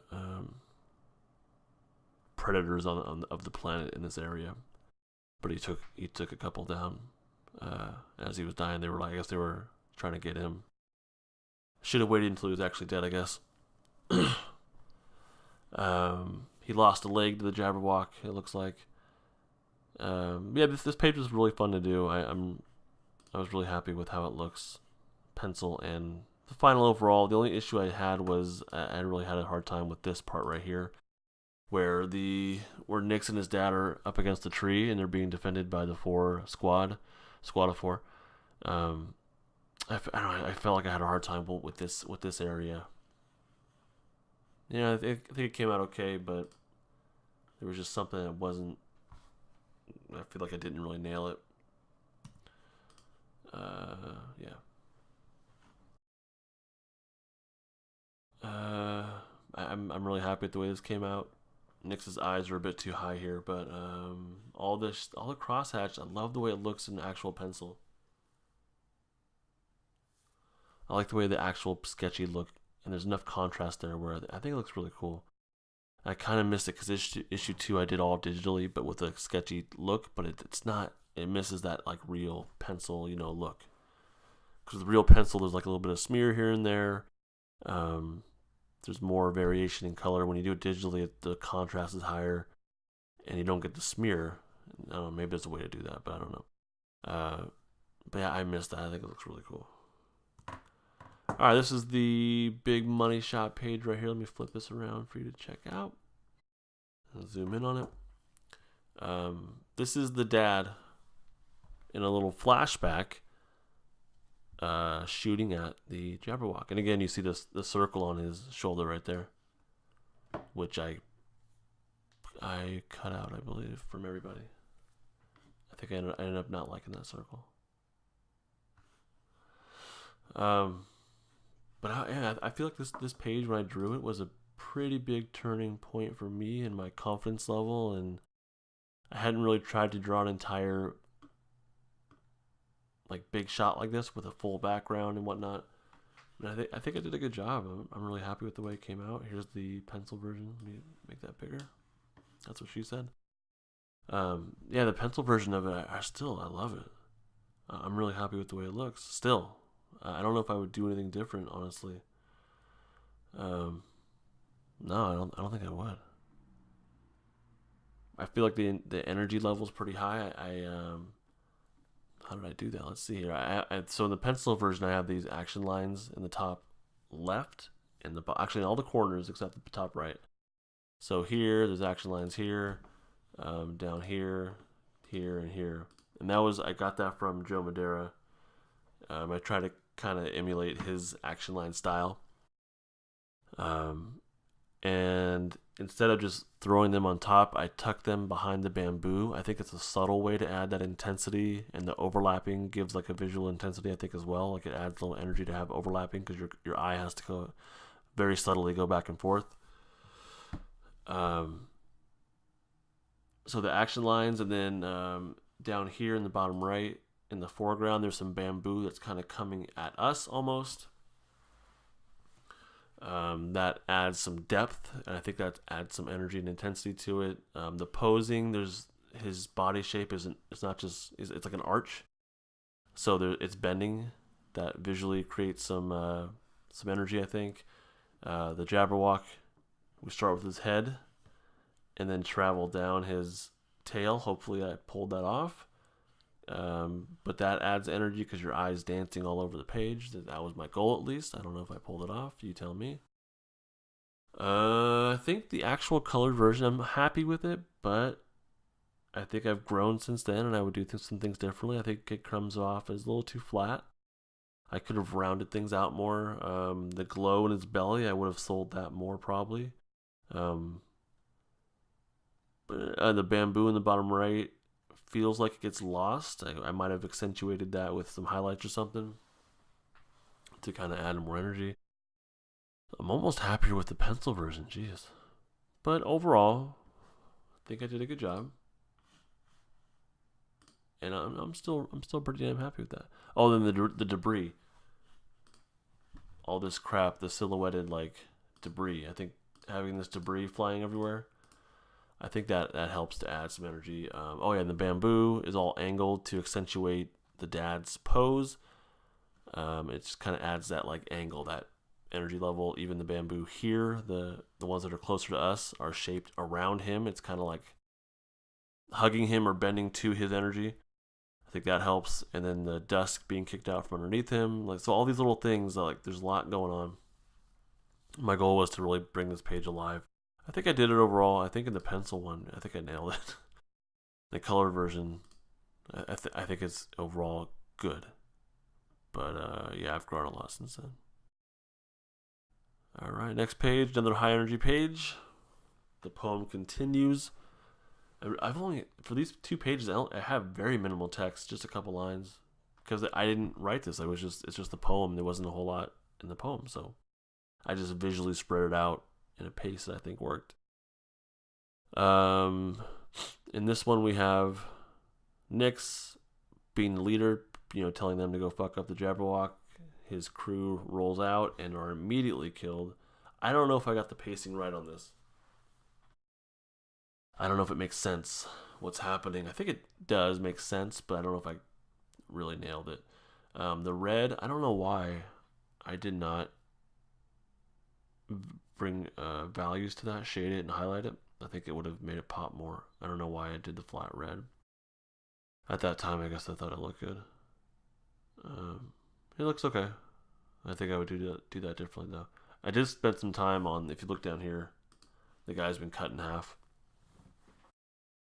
predators of the planet in this area. But he took a couple down as he was dying. They were like, I guess they were trying to get him. Should have waited until he was actually dead, I guess. He lost a leg to the Jabberwock, it looks like. Yeah, this page was really fun to do. I was really happy with how it looks, pencil and the final overall. The only issue I had was I really had a hard time with this part right here, where Nix and his dad are up against a tree and they're being defended by the squad of 4. I felt like I had a hard time with this area. Yeah, I think it came out okay, but there was just something that wasn't. I feel like I didn't really nail it. Yeah. I'm really happy with the way this came out. Nix's eyes are a bit too high here, but all the crosshatch, I love the way it looks in actual pencil. I like the way the actual sketchy look, and there's enough contrast there where I think it looks really cool. I kind of missed it because issue 2 I did all digitally, but with a sketchy look, but it's not. It misses that like real pencil, you know, look. Because the real pencil, there's like a little bit of smear here and there. There's more variation in color. When you do it digitally, the contrast is higher, and you don't get the smear. I don't know, maybe there's a way to do that, but I don't know. But yeah, I missed that. I think it looks really cool. Alright, this is the big money shot page right here. Let me flip this around for you to check out. I'll zoom in on it. This is the dad in a little flashback shooting at the Jabberwock. And again, you see the circle on his shoulder right there, which I cut out, I believe, from everybody. I think I ended up not liking that circle. But I feel like this page, when I drew it, was a pretty big turning point for me and my confidence level, and I hadn't really tried to draw an entire like big shot like this with a full background and whatnot. And I think I did a good job. I'm really happy with the way it came out. Here's the pencil version. Let me make that bigger. That's what she said. Yeah, the pencil version of it, I love it. I'm really happy with the way it looks. Still, I don't know if I would do anything different, honestly. No, I don't think I would. I feel like the energy level is pretty high. How did I do that? Let's see here. So in the pencil version, I have these action lines in the top left, and actually in all the corners except the top right. So here, there's action lines here, down here, here, and here. And I got that from Joe Madeira. I try to kind of emulate his action line style. And instead of just throwing them on top, I tuck them behind the bamboo. I think it's a subtle way to add that intensity, and the overlapping gives like a visual intensity, I think, as well. Like it adds a little energy to have overlapping because your eye has to go very subtly go back and forth. So the action lines, and then down here in the bottom right, in the foreground, there's some bamboo that's kind of coming at us almost. That adds some depth, and I think that adds some energy and intensity to it. The posing, there's his body shape isn't. It's not just. It's like an arch, so it's bending. That visually creates some energy. I think. The Jabberwock, we start with his head, and then travel down his tail. Hopefully, I pulled that off. But that adds energy because your eyes dancing all over the page. That was my goal, at least. I don't know if I pulled it off. You tell me. I think the actual colored version, I'm happy with it, but I think I've grown since then, and I would do some things differently. I think it comes off as a little too flat. I could have rounded things out more. The glow in his belly, I would have sold that more probably. Um, the bamboo in the bottom right feels like it gets lost. I might have accentuated that with some highlights or something to kind of add more energy. I'm almost happier with the pencil version, jeez. But overall, I think I did a good job, and I'm still pretty damn happy with that. Oh, then the debris, all this crap, the silhouetted like debris. I think having this debris flying everywhere, I think that helps to add some energy. Oh yeah, and the bamboo is all angled to accentuate the dad's pose. It just kind of adds that like angle, that energy level. Even the bamboo here, the ones that are closer to us are shaped around him. It's kind of like hugging him or bending to his energy. I think that helps. And then the dusk being kicked out from underneath him, like, so all these little things, like there's a lot going on. My goal was to really bring this page alive. I think I did it overall. I think in the pencil one, I think I nailed it. The color version, I think it's overall good. But yeah, I've grown a lot since then. All right, next page, another high energy page. The poem continues. I've only, for these 2 pages, I have very minimal text, just a couple lines, because I didn't write this. It's just the poem. There wasn't a whole lot in the poem, so I just visually spread it out in a pace that I think worked. In this one, we have Nyx being the leader, telling them to go fuck up the Jabberwock. His crew rolls out and are immediately killed. I don't know if I got the pacing right on this. I don't know if it makes sense what's happening. I think it does make sense, but I don't know if I really nailed it. The red, I don't know why I did not bring values to that, shade it and highlight it. I think it would have made it pop more. I don't know why I did the flat red. At that time, I guess I thought it looked good. It looks okay. I think I would do that differently though. I did spend some time on, if you look down here, the guy's been cut in half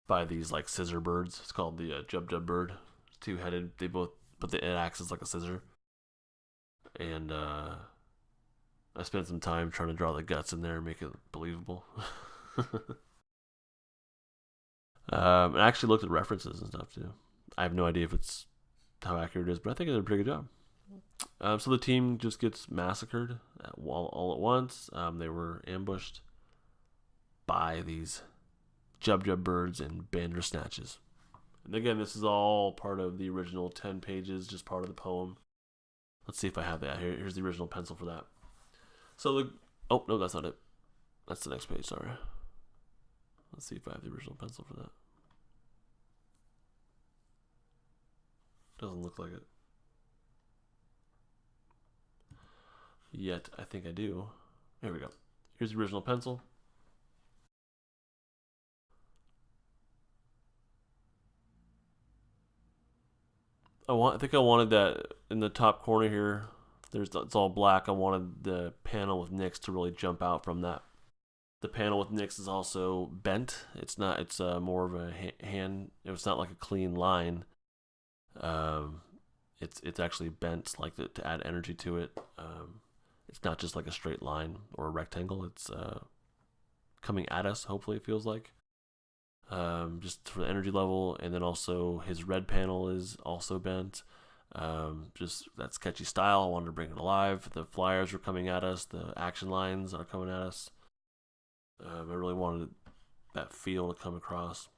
by these like scissor birds. It's called the Jub Jub bird. 2-headed. They both, but it acts as like a scissor. And I spent some time trying to draw the guts in there and make it believable. I actually looked at references and stuff too. I have no idea if it's how accurate it is, but I think I did a pretty good job. So the team just gets massacred all at once. They were ambushed by these Jub Jub birds and Bandersnatches. And again, this is all part of the original 10 pages, just part of the poem. Let's see if I have that. Here's the original pencil for that. So oh no, that's not it. That's the next page, sorry. Let's see if I have the original pencil for that. Doesn't look like it. Yet, I think I do. Here we go. Here's the original pencil. I think I wanted that in the top corner here. It's all black. I wanted the panel with Nyx to really jump out from that. The panel with Nyx is also bent. It's not. It's more of a hand. It's not like a clean line. It's actually bent, like to add energy to it. It's not just like a straight line or a rectangle. It's coming at us. Hopefully, it feels like. Just for the energy level, and then also his red panel is also bent. Just that sketchy style. I wanted to bring it alive. The flyers are coming at us. The action lines are coming at us. I really wanted that feel to come across.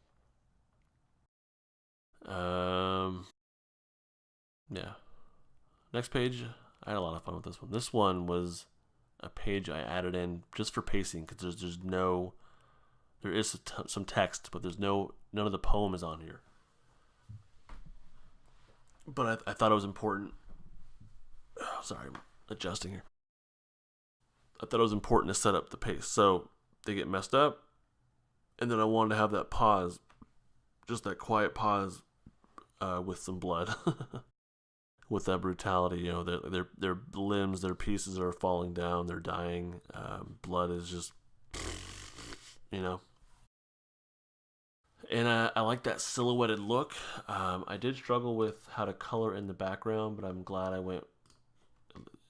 Yeah. Next page. I had a lot of fun with this one. This one was a page I added in just for pacing, because there is some text, but none of the poem is on here. But I thought it was important. Oh, sorry, I'm adjusting here. I thought it was important to set up the pace. So they get messed up, and then I wanted to have that pause, just that quiet pause with some blood. With that brutality, you know, their limbs, their pieces are falling down, they're dying. Blood is just, you know. And I like that silhouetted look. I did struggle with how to color in the background, but I'm glad I went.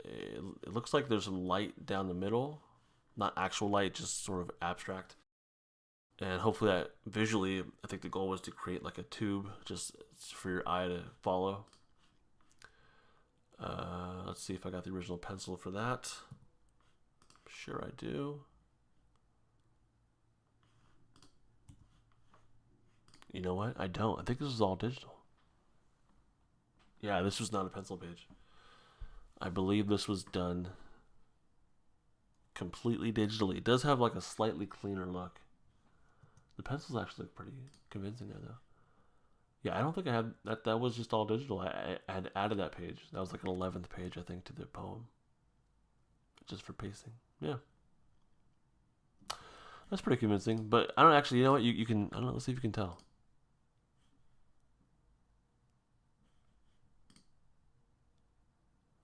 It looks like there's some light down the middle, not actual light, just sort of abstract. And hopefully that visually, I think the goal was to create like a tube just for your eye to follow. Let's see if I got the original pencil for that. Sure I do. You know what? I don't. I think this is all digital. Yeah, this was not a pencil page. I believe this was done completely digitally. It does have like a slightly cleaner look. The pencils actually look pretty convincing there, though. Yeah, I don't think I had that. That was just all digital. I had added that page. That was like an 11th page, I think, to the poem, just for pacing. Yeah, that's pretty convincing. But I don't actually. You know what? You can. I don't know. Let's see if you can tell.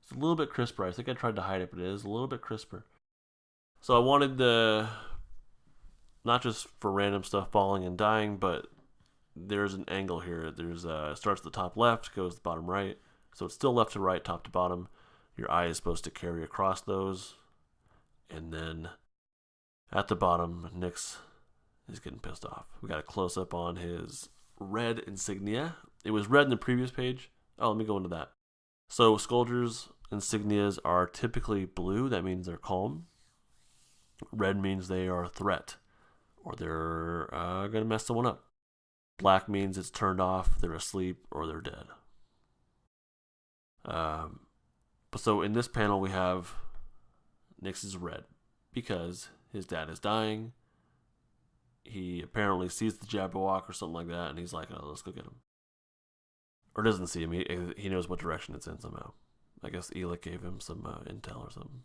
It's a little bit crisper. I think I tried to hide it, but it is a little bit crisper. So I wanted the not just for random stuff falling and dying, but there's an angle here. There's it starts at the top left, goes to the bottom right. So it's still left to right, top to bottom. Your eye is supposed to carry across those. And then at the bottom, Nyx is getting pissed off. We got a close-up on his red insignia. It was red in the previous page. Oh, let me go into that. So Skulldiers' insignias are typically blue. That means they're calm. Red means they are a threat, or they're going to mess someone up. Black means it's turned off, they're asleep, or they're dead. But so in this panel we have Nyx is red because his dad is dying. He apparently sees the Jabberwock or something like that, and he's like, "Oh, let's go get him." Or doesn't see him. He knows what direction it's in somehow. I guess Elec gave him some intel or something.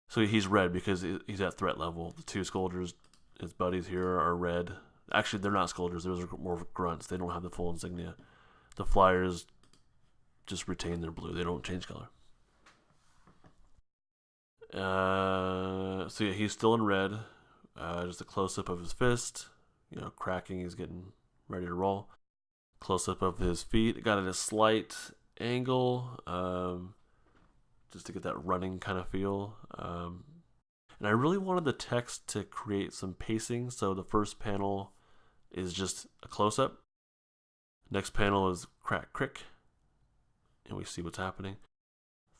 So he's red because he's at threat level. The two Skulldiers, his buddies here, are red. Actually, they're not Skulldiers. Those are more grunts. They don't have the full insignia. The Flyers just retain their blue. They don't change color. So yeah, he's still in red. Just a close-up of his fist. You know, cracking. He's getting ready to roll. Close-up of his feet. Got it at a slight angle. Just to get that running kind of feel. And I really wanted the text to create some pacing. So the first panel is just a close-up. Next panel is crack, crick. And we see what's happening.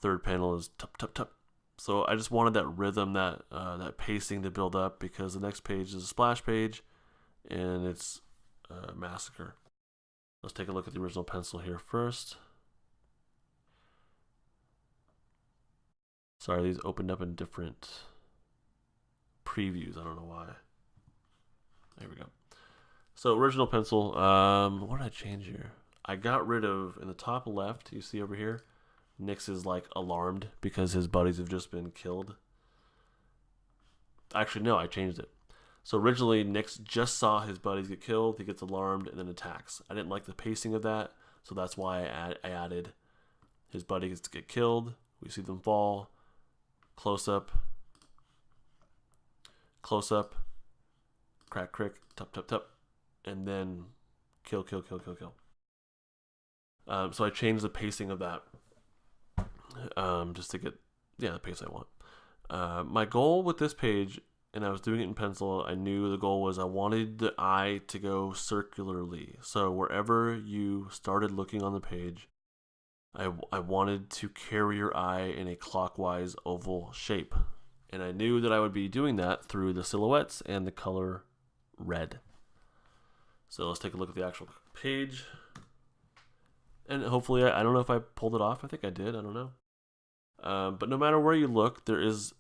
Third panel is tup, tup, tup. So I just wanted that rhythm, that pacing to build up, because the next page is a splash page. And it's a massacre. Let's take a look at the original pencil here first. Sorry, these opened up in different previews. I don't know why. There we go. So original pencil. What did I change here? I got rid of, in the top left, you see over here, Nyx is like alarmed because his buddies have just been killed. Actually, no, I changed it. So originally, Nyx just saw his buddies get killed. He gets alarmed and then attacks. I didn't like the pacing of that, so that's why I added his buddies to get killed. We see them fall. Close up, crack, crick, tup, tup, tup, and then kill, kill, kill, kill, kill. So I changed the pacing of that just to get, the pace I want. My goal with this page, and I was doing it in pencil, I knew the goal was I wanted the eye to go circularly. So wherever you started looking on the page, I wanted to carry your eye in a clockwise oval shape. And I knew that I would be doing that through the silhouettes and the color red. So let's take a look at the actual page. And hopefully, I don't know if I pulled it off. I think I did. I don't know. But no matter where you look, there is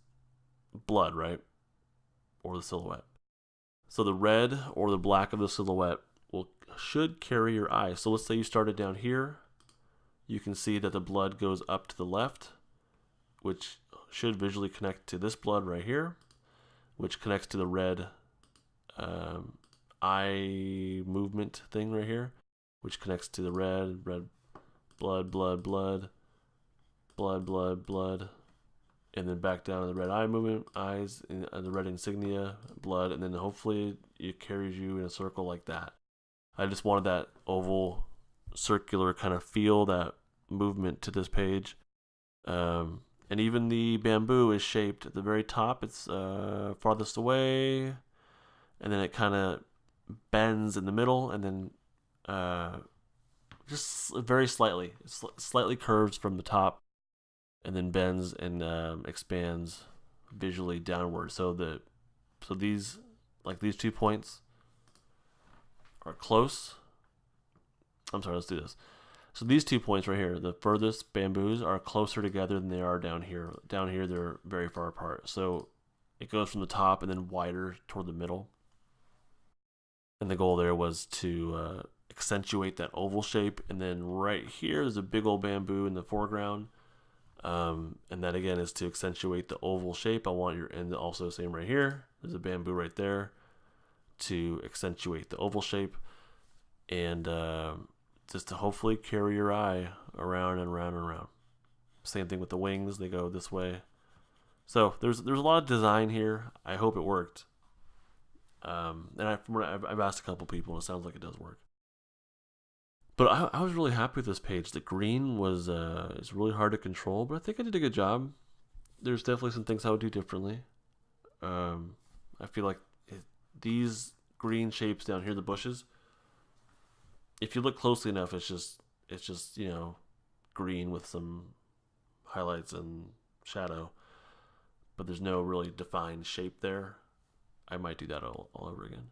blood, right? Or the silhouette. So the red or the black of the silhouette should carry your eye. So let's say you started down here. You can see that the blood goes up to the left, which should visually connect to this blood right here, which connects to the red eye movement thing right here, which connects to the red blood, blood, blood, blood, blood, blood, and then back down to the red eye movement, eyes, and the red insignia, blood, and then hopefully it carries you in a circle like that. I just wanted that oval, circular kind of feel, that movement to this page. And even the bamboo is shaped at the very top. It's farthest away, and then it kind of bends in the middle, and then just very slightly, slightly curves from the top, and then bends and expands visually downward. So these 2 points are close. I'm sorry, let's do this. So these 2 points right here, the furthest bamboos, are closer together than they are down here. Down here, they're very far apart. So it goes from the top and then wider toward the middle. And the goal there was to accentuate that oval shape. And then right here, there's a big old bamboo in the foreground. And that again is to accentuate the oval shape. And also same right here, there's a bamboo right there to accentuate the oval shape. And just to hopefully carry your eye around and around and around. Same thing with the wings, they go this way. So there's a lot of design here. I hope it worked. And I've asked a couple people, and it sounds like it does work. But I was really happy with this page. The green was is really hard to control, but I think I did a good job. There's definitely some things I would do differently. I feel like these green shapes down here, the bushes, if you look closely enough, it's just green with some highlights and shadow, but there's no really defined shape there. I might do that all over again.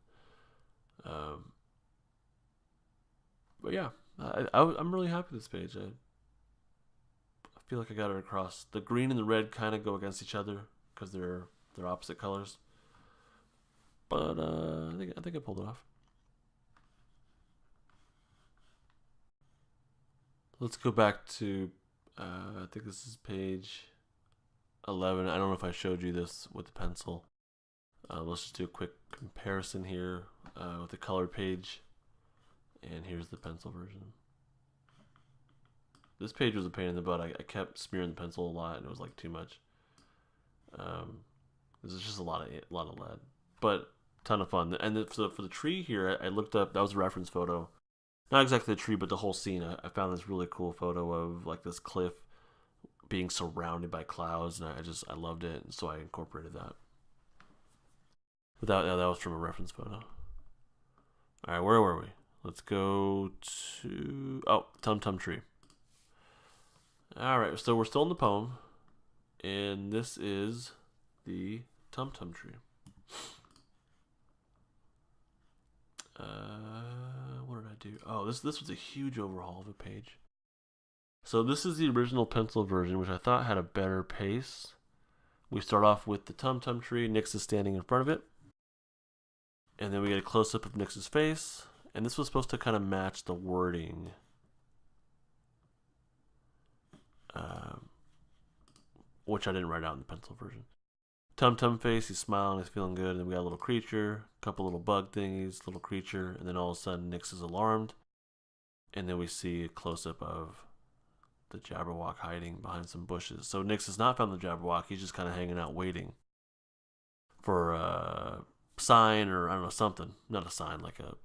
But yeah, I'm really happy with this page. I feel like I got it across. The green and the red kind of go against each other because they're opposite colors. But I think I pulled it off. Let's go back to, I think this is page 11. I don't know if I showed you this with the pencil. Let's just do a quick comparison here with the colored page. And here's the pencil version. This page was a pain in the butt. I kept smearing the pencil a lot, and it was like too much. This is just a lot of lead, but ton of fun. And for the tree here, I looked up. That was a reference photo. Not exactly the tree, but the whole scene. I found this really cool photo of like this cliff being surrounded by clouds, and I loved it, and so I incorporated that. But that was from a reference photo. All right, where were we? Let's go to Tum Tum Tree. All right, so we're still in the poem, and this is the Tum Tum Tree. What did I do? Oh, this was a huge overhaul of a page. So this is the original pencil version, which I thought had a better pace. We start off with the Tum Tum Tree. Nyx is standing in front of it. And then we get a close-up of Nyx's face. And this was supposed to kind of match the wording. Which I didn't write out in the pencil version. Tum Tum face, he's smiling, he's feeling good. And then we got a little creature, a couple little bug thingies, little creature. And then all of a sudden, Nyx is alarmed. And then we see a close-up of the Jabberwock hiding behind some bushes. So Nyx has not found the Jabberwock. He's just kind of hanging out waiting for a sign or, I don't know, something. Not a sign, like a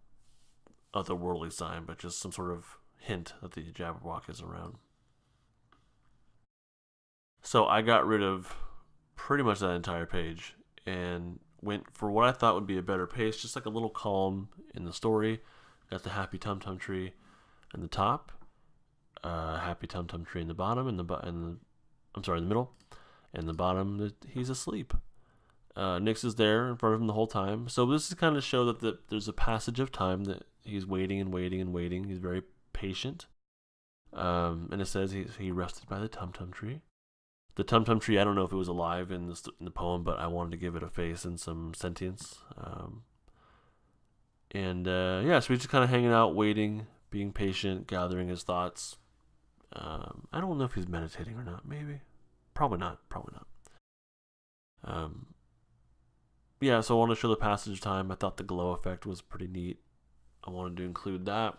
otherworldly sign, but just some sort of hint that the Jabberwock is around. So I got rid of pretty much that entire page and went for what I thought would be a better pace, just like a little column in the story. Got the happy Tum Tum Tree in the top, happy Tum Tum Tree in the bottom, in the middle, and the bottom he's asleep. Nyx is there in front of him the whole time. So this is kind of show that there's a passage of time, that he's waiting and waiting and waiting. He's very patient. And it says he rested by the Tum Tum Tree. The Tum Tum Tree, I don't know if it was alive in the poem, but I wanted to give it a face and some sentience. So we're just kind of hanging out, waiting, being patient, gathering his thoughts. I don't know if he's meditating or not. Maybe, probably not. So I want to show the passage of time. I thought the glow effect was pretty neat. I wanted to include that.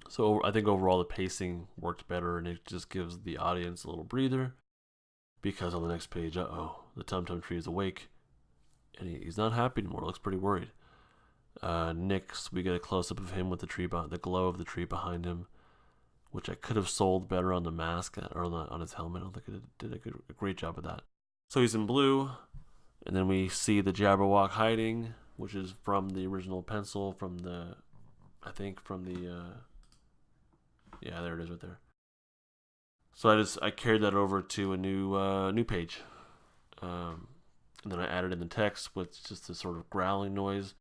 So I think overall the pacing worked better, and it just gives the audience a little breather. Because on the next page, the Tum Tum Tree is awake, and he's not happy anymore. Looks pretty worried. Nyx, we get a close up of him with the glow of the tree behind him, which I could have sold better on the mask or on his helmet. I don't think it did a great job of that. So he's in blue, and then we see the Jabberwock hiding, which is from the original pencil there it is right there. So I carried that over to a new page, and then I added in the text with just this sort of growling noise.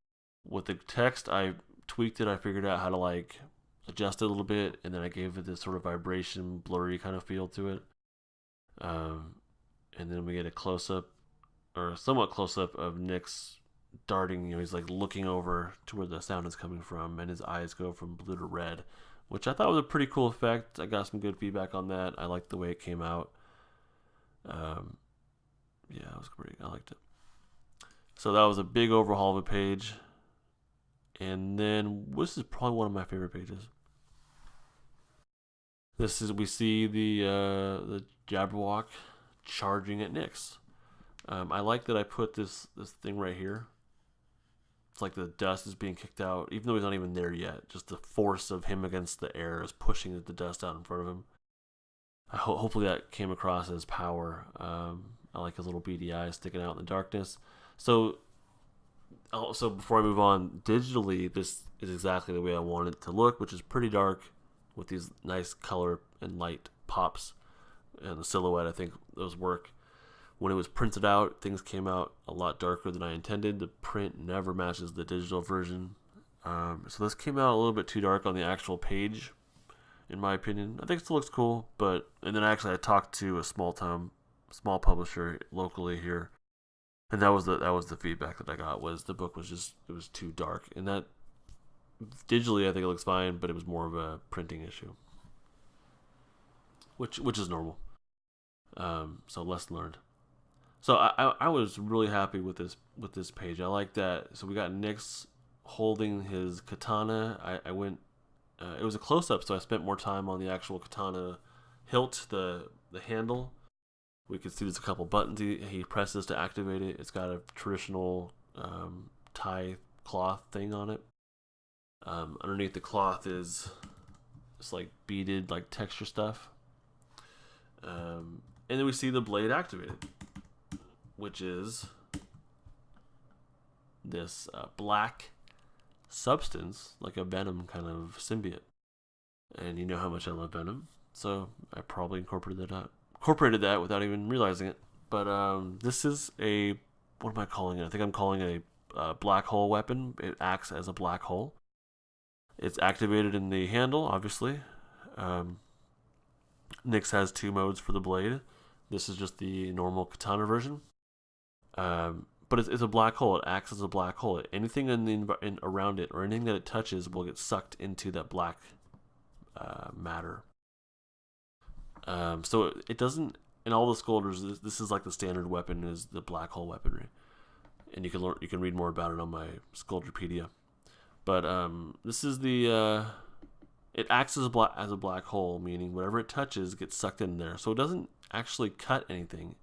With the text, I tweaked it. I figured out how to like adjust it a little bit, and then I gave it this sort of vibration, blurry kind of feel to it. And then we get a close up, or somewhat close up, of Nyx darting. He's like looking over to where the sound is coming from, and his eyes go from blue to red, which I thought was a pretty cool effect. I got some good feedback on that. I liked the way it came out. It was great. I liked it. So that was a big overhaul of a page. And then this is probably one of my favorite pages. We see the Jabberwock charging at Nyx. I like that I put this thing right here. It's like the dust is being kicked out, even though he's not even there yet. Just the force of him against the air is pushing the dust out in front of him. Hopefully that came across as power. I like his little beady eyes sticking out in the darkness. So before I move on, digitally, this is exactly the way I want it to look, which is pretty dark with these nice color and light pops. And the silhouette, I think those work. When it was printed out, things came out a lot darker than I intended. The print never matches the digital version. So this came out a little bit too dark on the actual page, in my opinion. I think it still looks cool, and then I talked to a small publisher locally here, and that was the feedback that I got, was the book was too dark, and that digitally I think it looks fine, but it was more of a printing issue, which is normal. So lesson learned. So I was really happy with this page. I like that. So we got Nyx holding his katana. I went. It was a close up, so I spent more time on the actual katana hilt, the handle. We could see there's a couple buttons he presses to activate it. It's got a traditional tie cloth thing on it. Underneath the cloth is it's like beaded, like texture stuff. And then we see the blade activated, which is this black substance, like a venom kind of symbiote. And you know how much I love venom, so I probably incorporated that without even realizing it. But this is what am I calling it? I think I'm calling it a black hole weapon. It acts as a black hole. It's activated in the handle, obviously. Nyx has 2 modes for the blade. This is just the normal katana version. But it's a black hole. It acts as a black hole. Anything around it, or anything that it touches, will get sucked into that black matter. So it doesn't. In all the Skulldiers, this is like the standard weapon is the black hole weaponry, and you can read more about it on my Skullderpedia. But this is it acts as a black hole, meaning whatever it touches gets sucked in there. So it doesn't actually cut anything.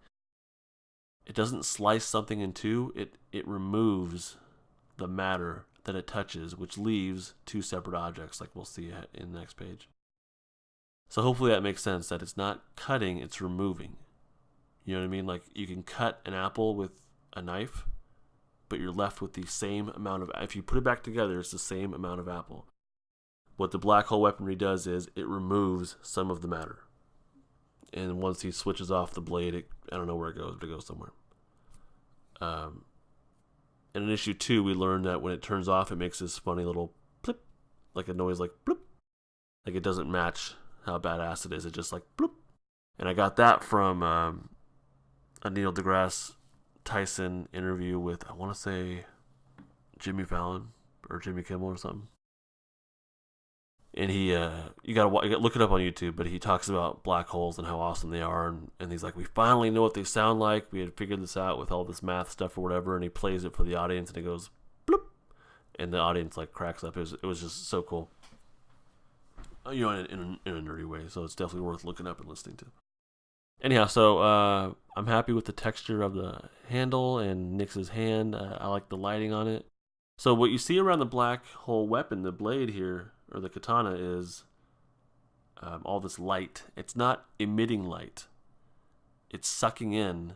It doesn't slice something in two. It removes the matter that it touches, which leaves 2 separate objects, like we'll see in the next page. So hopefully that makes sense, that it's not cutting, it's removing. You know what I mean? Like you can cut an apple with a knife, but you're left with the same amount of, if you put it back together, it's the same amount of apple. What the black hole weaponry does is it removes some of the matter. And once he switches off the blade, I don't know where it goes, but it goes somewhere. And in issue 2, we learned that when it turns off, it makes this funny little plip, like a noise like bloop. Like it doesn't match how badass it is. It just like bloop. And I got that from a Neil deGrasse Tyson interview with, I want to say, Jimmy Fallon or Jimmy Kimmel or something. And he, you gotta look it up on YouTube, but he talks about black holes and how awesome they are, and he's like, we finally know what they sound like. We had figured this out with all this math stuff or whatever, and he plays it for the audience, and it goes bloop, and the audience like cracks up. It was just so cool, you know, in a nerdy way. So it's definitely worth looking up and listening to. Anyhow, so I'm happy with the texture of the handle and Nyx's hand. I like the lighting on it. So what you see around the black hole weapon, the blade here, or the katana, is all this light. It's not emitting light. It's sucking in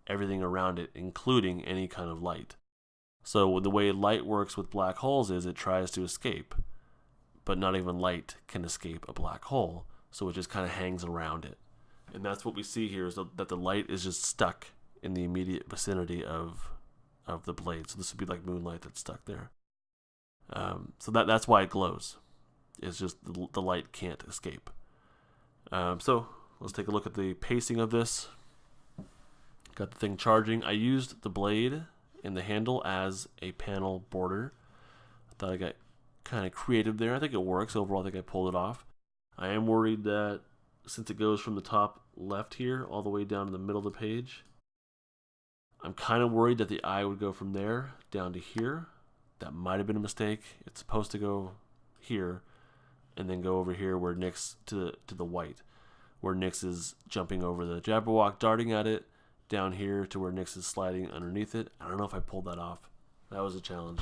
everything around it, including any kind of light. So the way light works with black holes is it tries to escape, but not even light can escape a black hole. So it just kind of hangs around it. And that's what we see here, is that the light is just stuck in the immediate vicinity of the blade. So this would be like moonlight that's stuck there. So that's why it glows. It's just the light can't escape. So let's take a look at the pacing of this. Got the thing charging. I used the blade and the handle as a panel border. I thought I got kind of creative there. I think it works. Overall, I think I pulled it off. I am worried that since it goes from the top left here all the way down to the middle of the page, I'm kind of worried that the eye would go from there down to here. That might have been a mistake. It's supposed to go here and then go over here where Nyx to the white, where Nyx is jumping over the Jabberwock, darting at it, down here to where Nyx is sliding underneath it. I don't know if I pulled that off. That was a challenge.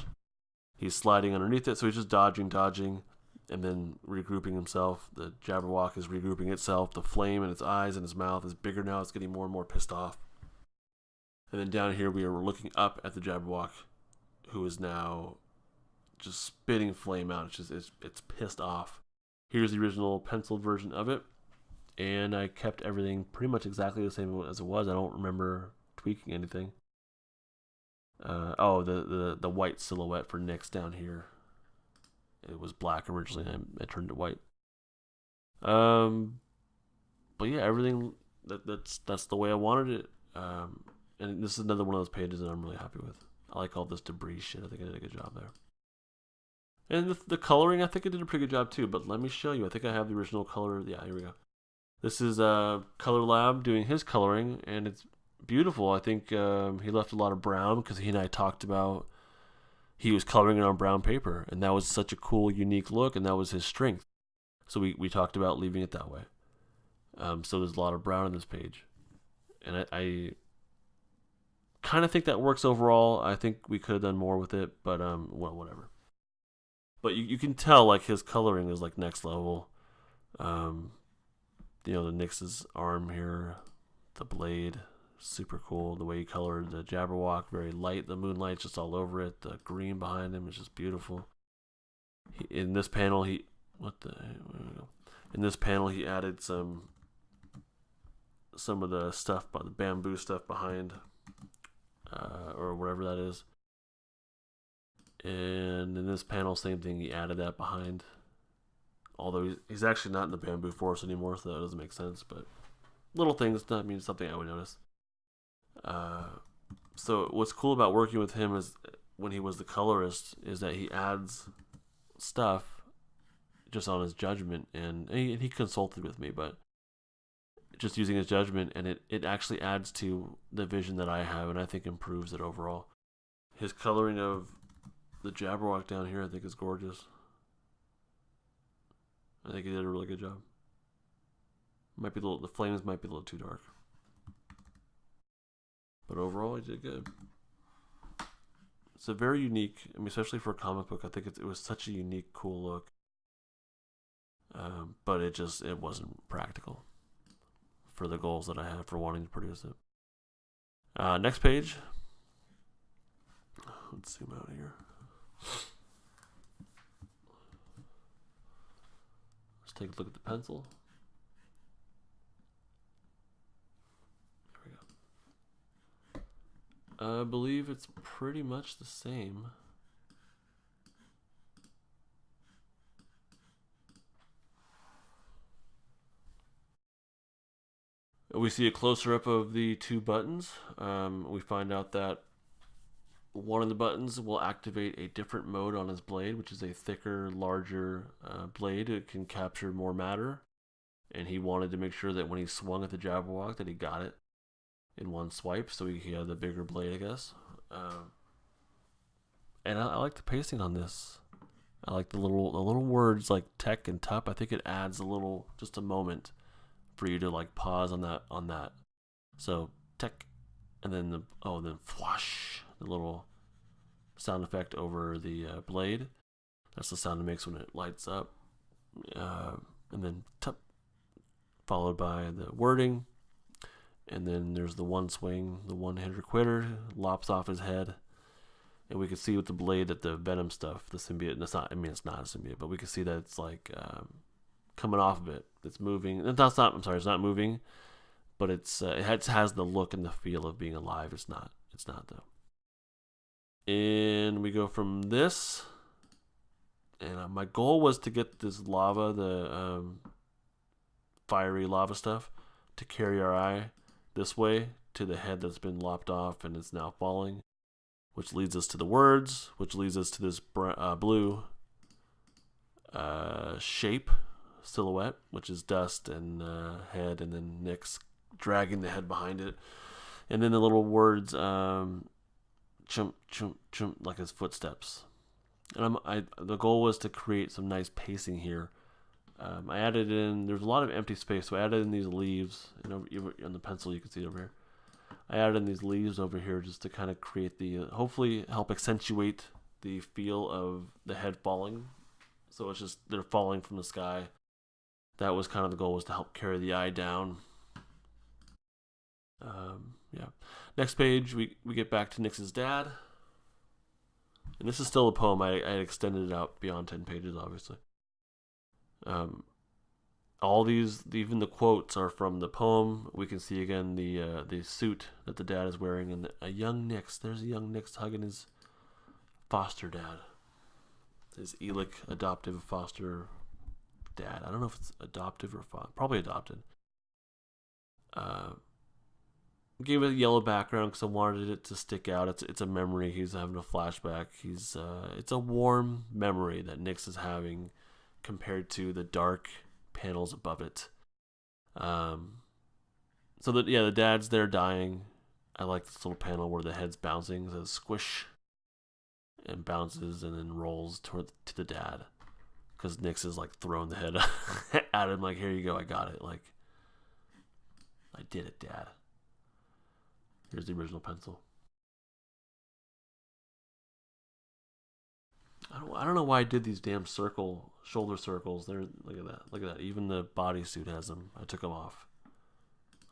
He's sliding underneath it, so he's just dodging, and then regrouping himself. The Jabberwock is regrouping itself. The flame in its eyes and its mouth is bigger now. It's getting more and more pissed off. And then down here we are looking up at the Jabberwock, who is now just spitting flame out. It's pissed off. Here's the original penciled version of it, and I kept everything pretty much exactly the same as it was. I don't remember tweaking anything. The white silhouette for Nyx down here. It was black originally, and I turned it white. But yeah, everything that's the way I wanted it. And this is another one of those pages that I'm really happy with. I like all this debris shit. I think I did a good job there. And the coloring, I think I did a pretty good job too. But let me show you. I think I have the original color. Yeah, here we go. This is Color Lab doing his coloring, and it's beautiful. I think he left a lot of brown because he and I talked about he was coloring it on brown paper, and that was such a cool, unique look, and that was his strength. So we talked about leaving it that way. So there's a lot of brown on this page, and I kind of think that works overall. I think we could have done more with it, but well, whatever. But you can tell like his coloring is like next level. The Nyx's arm here, the blade, super cool. The way he colored the Jabberwock, very light. The moonlight's just all over it. The green behind him is just beautiful. In this panel, he added some of the stuff, the bamboo stuff behind, or whatever that is. And in this panel, same thing. He added that behind. Although he's actually not in the bamboo forest anymore, so that doesn't make sense. But little things, that means something I would notice. So what's cool about working with him is when he was the colorist is that he adds stuff just on his judgment, and he consulted with me, but just using his judgment, and it actually adds to the vision that I have, and I think improves it overall. His coloring of the Jabberwock down here, I think, is gorgeous. I think he did a really good job. The flames might be a little too dark, but overall, he did good. It's a very unique, especially for a comic book. I think it was such a unique, cool look. But it wasn't practical for the goals that I had for wanting to produce it. Next page. Let's zoom out here. Let's take a look at the pencil. There we go. I believe it's pretty much the same. We see a closer up of the two buttons. We find out that one of the buttons will activate a different mode on his blade, which is a thicker, larger blade. It can capture more matter, and he wanted to make sure that when he swung at the Jabberwock that he got it in one swipe, so he had the bigger blade, I guess. And I like the pacing on this. I like the little words like tech and tup. I think it adds just a moment for you to like pause on that. So tech, and then then fwash, the little sound effect over the blade. That's the sound it makes when it lights up. And then tup, followed by the wording. And then there's the one swing, the one hitter quitter, lops off his head. And we can see with the blade that the venom stuff, the symbiote, it's not a symbiote, but we can see that it's like coming off of it. It's moving. It's not moving, but it has the look and the feel of being alive. It's not though. And we go from this, and my goal was to get this lava, the fiery lava stuff, to carry our eye this way to the head that's been lopped off and is now falling, which leads us to the words, which leads us to this blue shape silhouette, which is dust and head, and then Nyx dragging the head behind it, and then the little words chump chump chump, like his footsteps. And the goal was to create some nice pacing here. I added in, there's a lot of empty space, so I added in these leaves, and on the pencil you can see it over here. I added in these leaves over here just to kind of create hopefully help accentuate the feel of the head falling. So it's just, they're falling from the sky. That was kind of the goal, was to help carry the eye down. Yeah. Next page, we get back to Nyx's dad. And this is still a poem. I extended it out beyond 10 pages, obviously. All these, even the quotes, are from the poem. We can see again the suit that the dad is wearing, and a young Nyx. There's a young Nyx hugging his foster dad, his Elic adoptive foster dad. I don't know if it's adoptive or probably adopted. Gave it a yellow background because I wanted it to stick out. It's a memory. He's having a flashback. It's a warm memory that Nyx is having compared to the dark panels above it. So that, yeah, the dad's there dying. I like this little panel where the head's bouncing. It says squish, and bounces and then rolls to the dad, because Nyx is like throwing the head at him, like, here you go, I got it, like, I did it, Dad. Here's the original pencil. I don't know why I did these damn shoulder circles. Look at that. Even the bodysuit has them. I took them off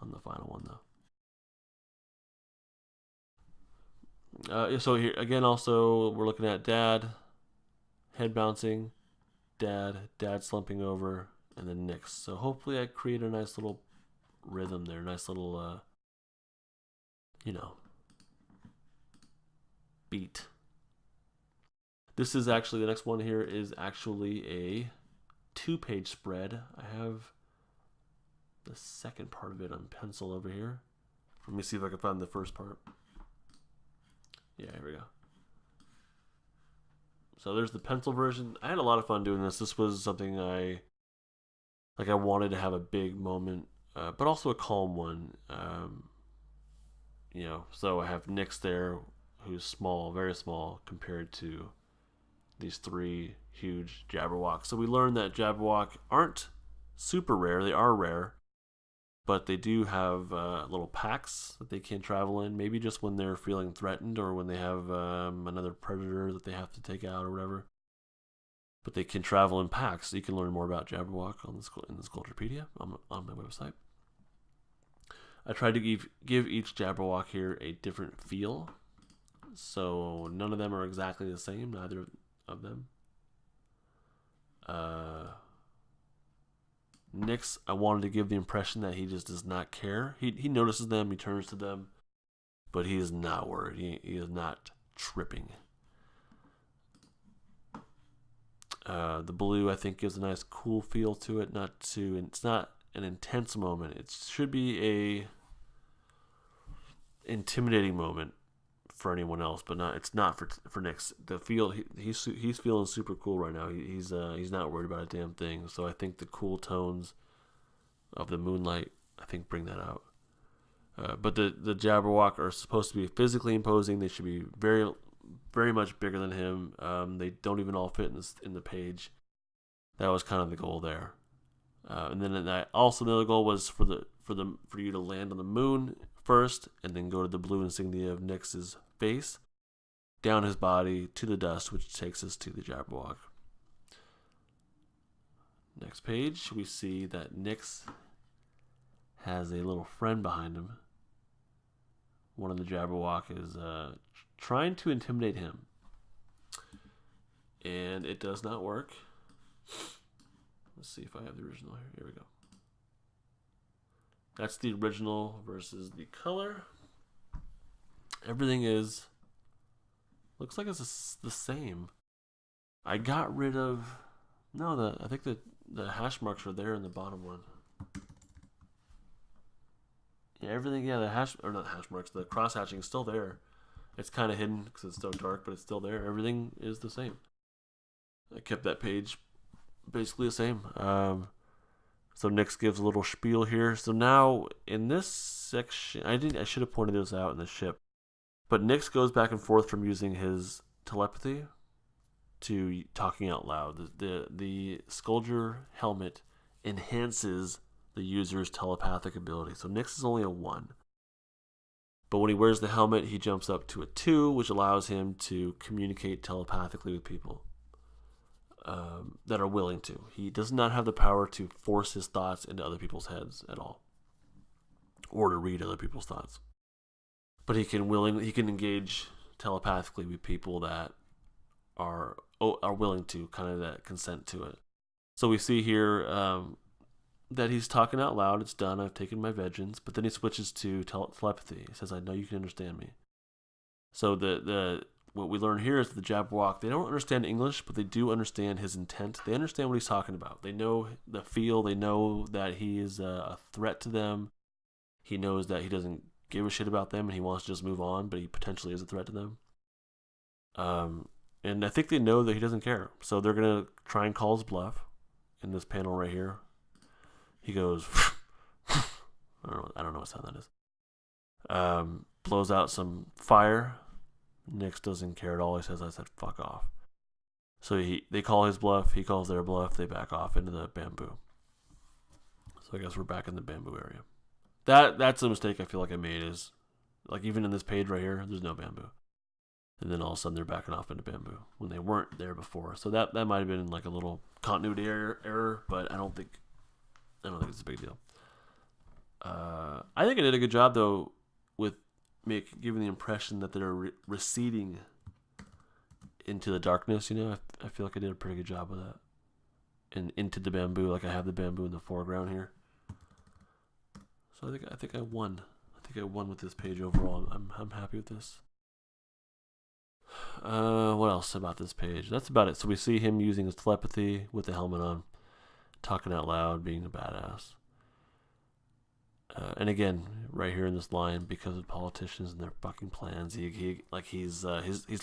on the final one though. So here again, also we're looking at dad, head bouncing, dad slumping over, and then Nyx. So hopefully I create a nice little rhythm there, nice little beat. This is actually, the next one here is actually a 2-page spread. I have the second part of it on pencil over here. Let me see if I can find the first part. Yeah, here we go. So there's the pencil version. I had a lot of fun doing this. This was something I wanted to have a big moment, but also a calm one. So I have Nyx there, who's small, very small, compared to these 3 huge Jabberwocks. So we learned that Jabberwock aren't super rare. They are rare, but they do have little packs that they can travel in, maybe just when they're feeling threatened or when they have another predator that they have to take out or whatever. But they can travel in packs, so you can learn more about Jabberwock in the Skulldier on my website. I tried to give each Jabberwock here a different feel, so none of them are exactly the same, neither of them. Nyx, I wanted to give the impression that he just does not care. He notices them, he turns to them, but he is not worried. He is not tripping. The blue, I think, gives a nice cool feel to it. It's not an intense moment. It should be a intimidating moment for anyone else, but not. It's not for Nyx. He's feeling super cool right now. He's not worried about a damn thing. So I think the cool tones of the moonlight, I think, bring that out. But the Jabberwock are supposed to be physically imposing. They should be very, very much bigger than him. They don't even all fit in the page. That was kind of the goal there. And then also the other goal was for you to land on the moon first, and then go to the blue insignia of Nyx's face, down his body to the dust, which takes us to the Jabberwock. Next page, we see that Nyx has a little friend behind him. One of the Jabberwock is trying to intimidate him, and it does not work. Let's see if I have the original here. Here we go. That's the original versus the color. Everything looks like it's the same. I got rid of, I think the hash marks are there in the bottom one. Yeah, everything, the not hash marks, the cross hatching is still there. It's kind of hidden because it's so dark, but it's still there. Everything is the same. I kept that page basically the same. So Nyx gives a little spiel here. So now in this section, I should have pointed this out in the ship, but Nyx goes back and forth from using his telepathy to talking out loud. The Skulldier helmet enhances the user's telepathic ability. So Nyx is only a 1. But when he wears the helmet, he jumps up to a 2, which allows him to communicate telepathically with people that are willing to. He does not have the power to force his thoughts into other people's heads at all, or to read other people's thoughts. But he can engage telepathically with people that are willing to, kind of that consent to it. So we see here that he's talking out loud. It's done. I've taken my vengeance. But then he switches to telepathy. He says, "I know you can understand me." So what we learn here is that the Jabberwock, they don't understand English, but they do understand his intent. They understand what he's talking about. They know the feel. They know that he is a threat to them. He knows that he doesn't give a shit about them and he wants to just move on, but he potentially is a threat to them. And I think they know that he doesn't care. So they're going to try and call his bluff in this panel right here. He goes, I don't know what sound that is. Blows out some fire. Nyx doesn't care at all. He says, "I said fuck off." So they call his bluff. He calls their bluff. They back off into the bamboo. So I guess we're back in the bamboo area. That's a mistake I feel like I made, is like even in this page right here, there's no bamboo. And then all of a sudden they're backing off into bamboo when they weren't there before. So that might have been like a little continuity error, but I don't think it's a big deal. I think I did a good job though with giving the impression that they're receding into the darkness. I feel like I did a pretty good job with that. And into the bamboo, like I have the bamboo in the foreground here. So I think I won. I think I won with this page overall. I'm happy with this. What else about this page? That's about it. So we see him using his telepathy with the helmet on, talking out loud, being a badass. And again, right here in this line, because of politicians and their fucking plans, he's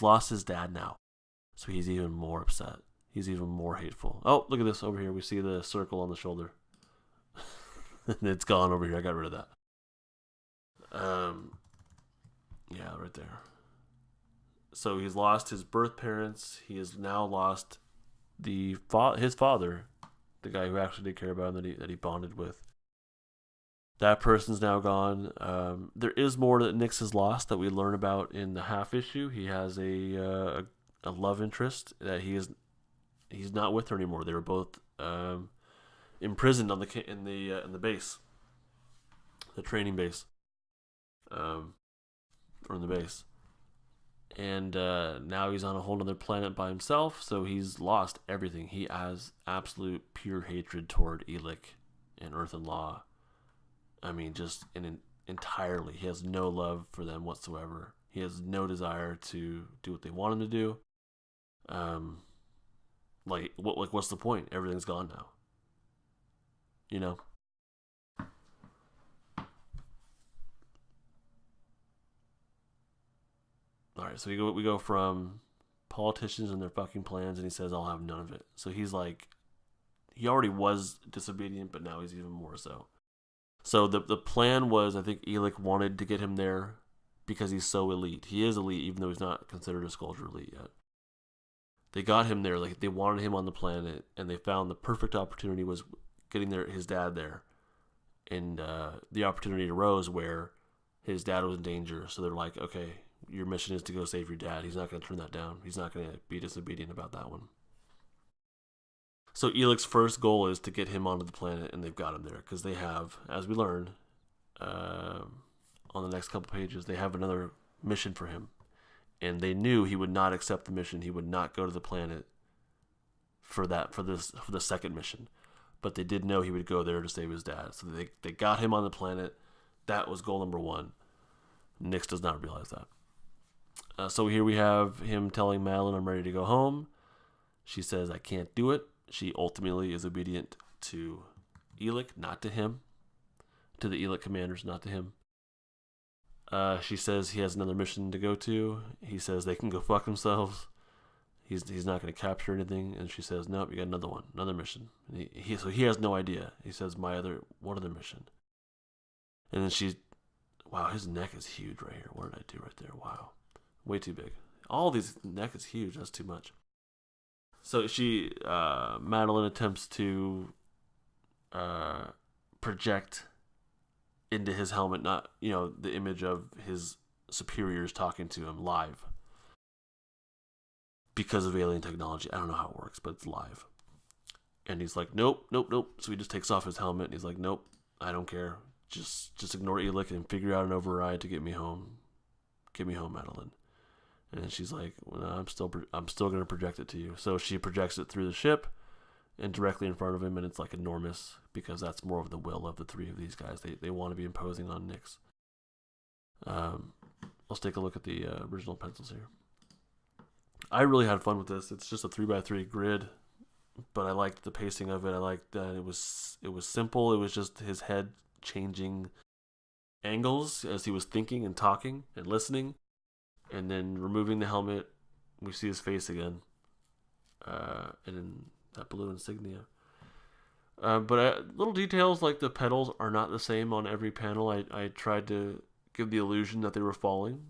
lost his dad now, so he's even more upset. He's even more hateful. Oh, look at this over here. We see the circle on the shoulder. It's gone over here. I got rid of that. Yeah, right there. So he's lost his birth parents. He has now lost his father, the guy who actually did care about him, that he bonded with. That person's now gone. There is more that Nyx has lost that we learn about in the half issue. He has a love interest that he's not with her anymore. They were both imprisoned in the base, the training base, or in the base. And now he's on a whole other planet by himself, so he's lost everything. He has absolute pure hatred toward Elik and Earth and Law. I mean, just entirely. He has no love for them whatsoever. He has no desire to do what they want him to do. What's the point? Everything's gone now. right, so we go from politicians and their fucking plans, and he says, I'll have none of it. So he's like, he already was disobedient, but now he's even more so. So the plan was, I think Elec wanted to get him there because he's so elite. He is elite, even though he's not considered a Skulldier elite yet. They got him there, like they wanted him on the planet, and they found the perfect opportunity was getting his dad there. And the opportunity arose where his dad was in danger. So they're like, okay, your mission is to go save your dad. He's not going to turn that down. He's not going to be disobedient about that one. So Elec's first goal is to get him onto the planet, and they've got him there because they have, as we learn on the next couple pages, they have another mission for him. And they knew he would not accept the mission. He would not go to the planet for the second mission. But they did know he would go there to save his dad. So they got him on the planet. That was goal number 1. Nix does not realize that. So here we have him telling Madeline, I'm ready to go home. She says, I can't do it. She ultimately is obedient to Elec, not to him. To the Elec commanders, not to him. She says he has another mission to go to. He says they can go fuck themselves. He's not going to capture anything. And she says, nope, you got another one, another mission. And so he has no idea. He says, what other mission? And then wow, his neck is huge right here. What did I do right there? Wow. Way too big. All these, neck is huge. That's too much. So Madeline attempts to project into his helmet, not, the image of his superiors talking to him live. Because of alien technology. I don't know how it works, but it's live. And he's like, nope. So he just takes off his helmet, and he's like, nope, I don't care. Just ignore Elec and figure out an override to get me home. Get me home, Madeline. And she's like, well, no, I'm still going to project it to you. So she projects it through the ship and directly in front of him, and it's like enormous because that's more of the will of the three of these guys. They want to be imposing on Nix. Let's take a look at the original pencils here. I really had fun with this. It's just a 3x3 grid, but I liked the pacing of it. I liked that it was simple. It was just his head changing angles as he was thinking and talking and listening, and then removing the helmet, we see his face again, and then that blue insignia. But little details like the petals are not the same on every panel. I tried to give the illusion that they were falling.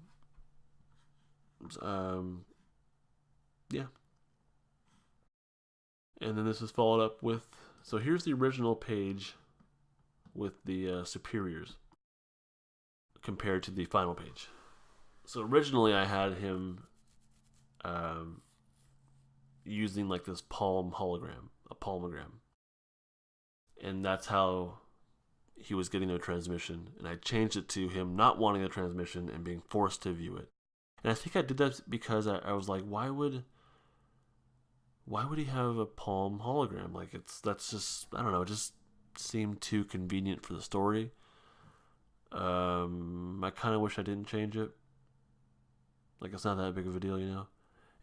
Yeah. And then this is followed up with, so here's the original page with the superiors compared to the final page. So originally I had him using like this palm hologram, a palmogram. And that's how he was getting a transmission. And I changed it to him not wanting a transmission and being forced to view it. And I think I did that because I was like, why would he have a palm hologram? Like that's just, I don't know, it just seemed too convenient for the story. I kind of wish I didn't change it. Like it's not that big of a deal,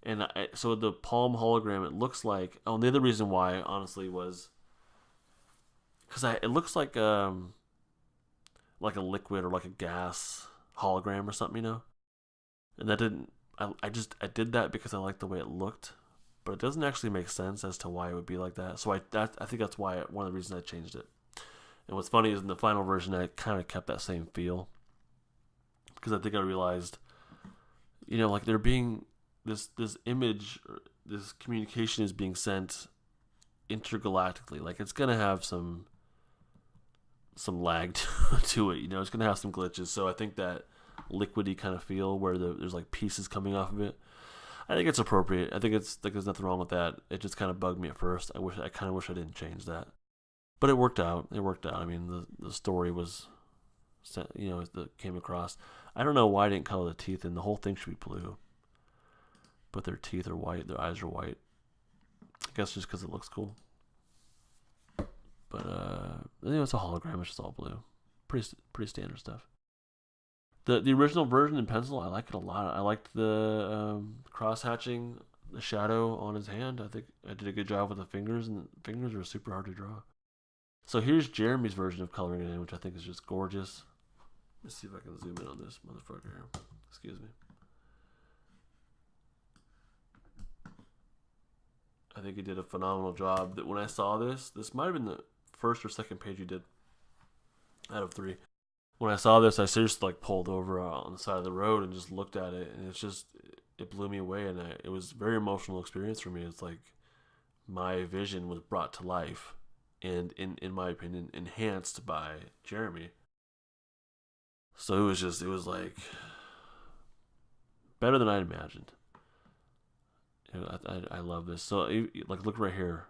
And so the palm hologram, it looks like, and the other reason why, honestly, was because it looks like a liquid or like a gas hologram or something, And that didn't. I did that because I liked the way it looked, but it doesn't actually make sense as to why it would be like that. So I think that's why one of the reasons I changed it. And what's funny is in the final version, I kind of kept that same feel because I think I realized, like there being this image, this communication is being sent intergalactically. Like it's gonna have some lag to it. It's gonna have some glitches. So I think that liquidy kind of feel where there's like pieces coming off of it, I think it's appropriate. I think there's nothing wrong with that. It just kind of bugged me at first. I kind of wish I didn't change that, but it worked out. I mean, the story was, it came across. I don't know why I didn't color the teeth, and the whole thing should be blue, but their teeth are white. Their eyes are white. I guess just because it looks cool. But it's a hologram. It's just all blue. Pretty standard stuff. The original version in pencil, I like it a lot. I liked the cross hatching, the shadow on his hand. I think I did a good job with the fingers, and the fingers are super hard to draw. So here's Jeremy's version of coloring it in, which I think is just gorgeous. Let's see if I can zoom in on this motherfucker here. Excuse me. I think he did a phenomenal job. That when I saw this might have been the first or second page he did out of 3. When I saw this, I seriously like pulled over on the side of the road and just looked at it, and it blew me away, and it was a very emotional experience for me. It's like my vision was brought to life, and in my opinion, enhanced by Jeremy. So it was like better than I imagined. I love this. So like look right here.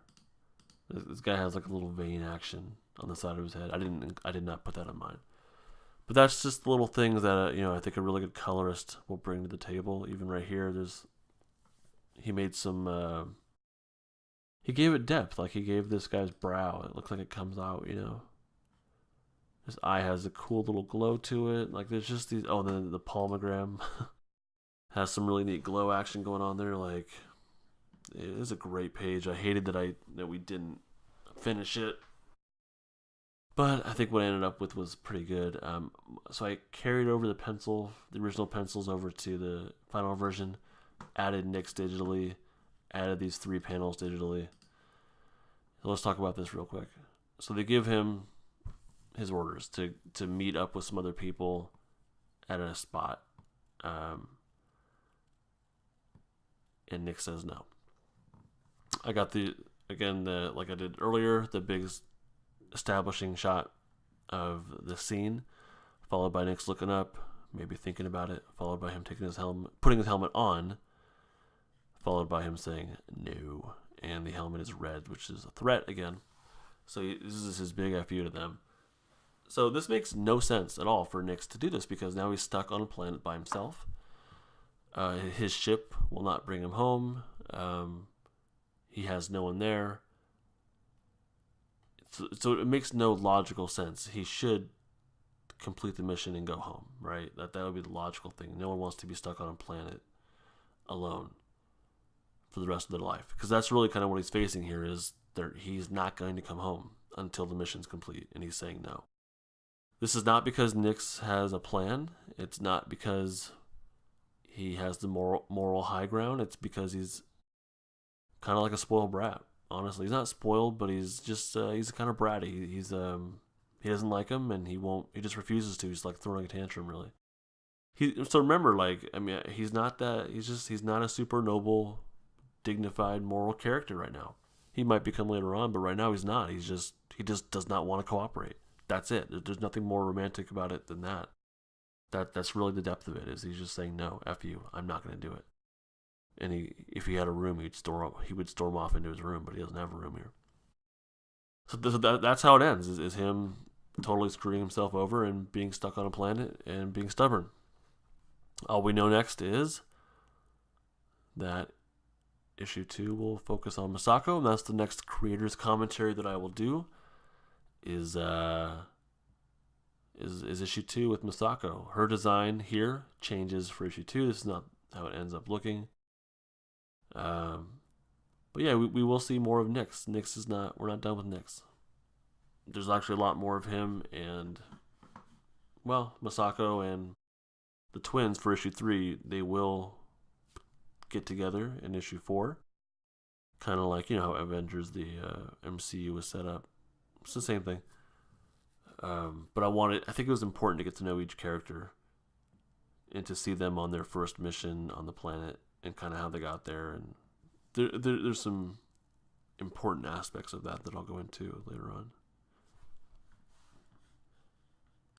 This guy has like a little vein action on the side of his head. I did not put that on mine. But that's just the little things that I think a really good colorist will bring to the table. Even right here, he made some. He gave it depth. Like he gave this guy's brow. It looks like it comes out. His eye has a cool little glow to it. Like there's just these. Oh, then the palmogram has some really neat glow action going on there. Like it is a great page. I hated that we didn't finish it. But I think what I ended up with was pretty good. So I carried over the original pencils over to the final version, added Nick's digitally, added these 3 panels digitally. So let's talk about this real quick. So they give him his orders to meet up with some other people at a spot. And Nick says no. I got like I did earlier, the big establishing shot of the scene, followed by Nick's looking up, maybe thinking about it, followed by him putting his helmet on, followed by him saying no, and the helmet is red, which is a threat again. So this is his big FU to them. So this makes no sense at all for Nick to do this, because now he's stuck on a planet by himself. His ship will not bring him home. He has no one there. So it makes no logical sense. He should complete the mission and go home, right? That would be the logical thing. No one wants to be stuck on a planet alone for the rest of their life, because that's really kind of what he's facing here. Is he's not going to come home until the mission's complete, and he's saying no. This is not because Nyx has a plan. It's not because he has the moral high ground. It's because he's kind of like a spoiled brat. Honestly, he's not spoiled, but he's just he's kind of bratty. He doesn't like him, and he just refuses to. He's like throwing a tantrum, really. So remember, like, I mean, he's not a super noble, dignified, moral character right now. He might become later on, but right now he's not. He just does not want to cooperate. That's it. There's nothing more romantic about it than that. That's really the depth of it. Is he's just saying no, F you, I'm not going to do it. And if he had a room, he would storm off into his room, but he doesn't have a room here. So that's how it ends, is him totally screwing himself over and being stuck on a planet and being stubborn. All we know next is that issue 2 will focus on Misako, and that's the next creator's commentary that I will do, is issue 2 with Misako. Her design here changes for issue 2. This is not how it ends up looking. But yeah, we will see more of Nyx. We're not done with Nyx. There's actually a lot more of him and, well, Misako and the twins for issue 3. They will get together in issue 4. Kind of like, how Avengers, the MCU was set up. It's the same thing. But I think it was important to get to know each character and to see them on their first mission on the planet and kind of how they got there. And there's some important aspects of that I'll go into later on.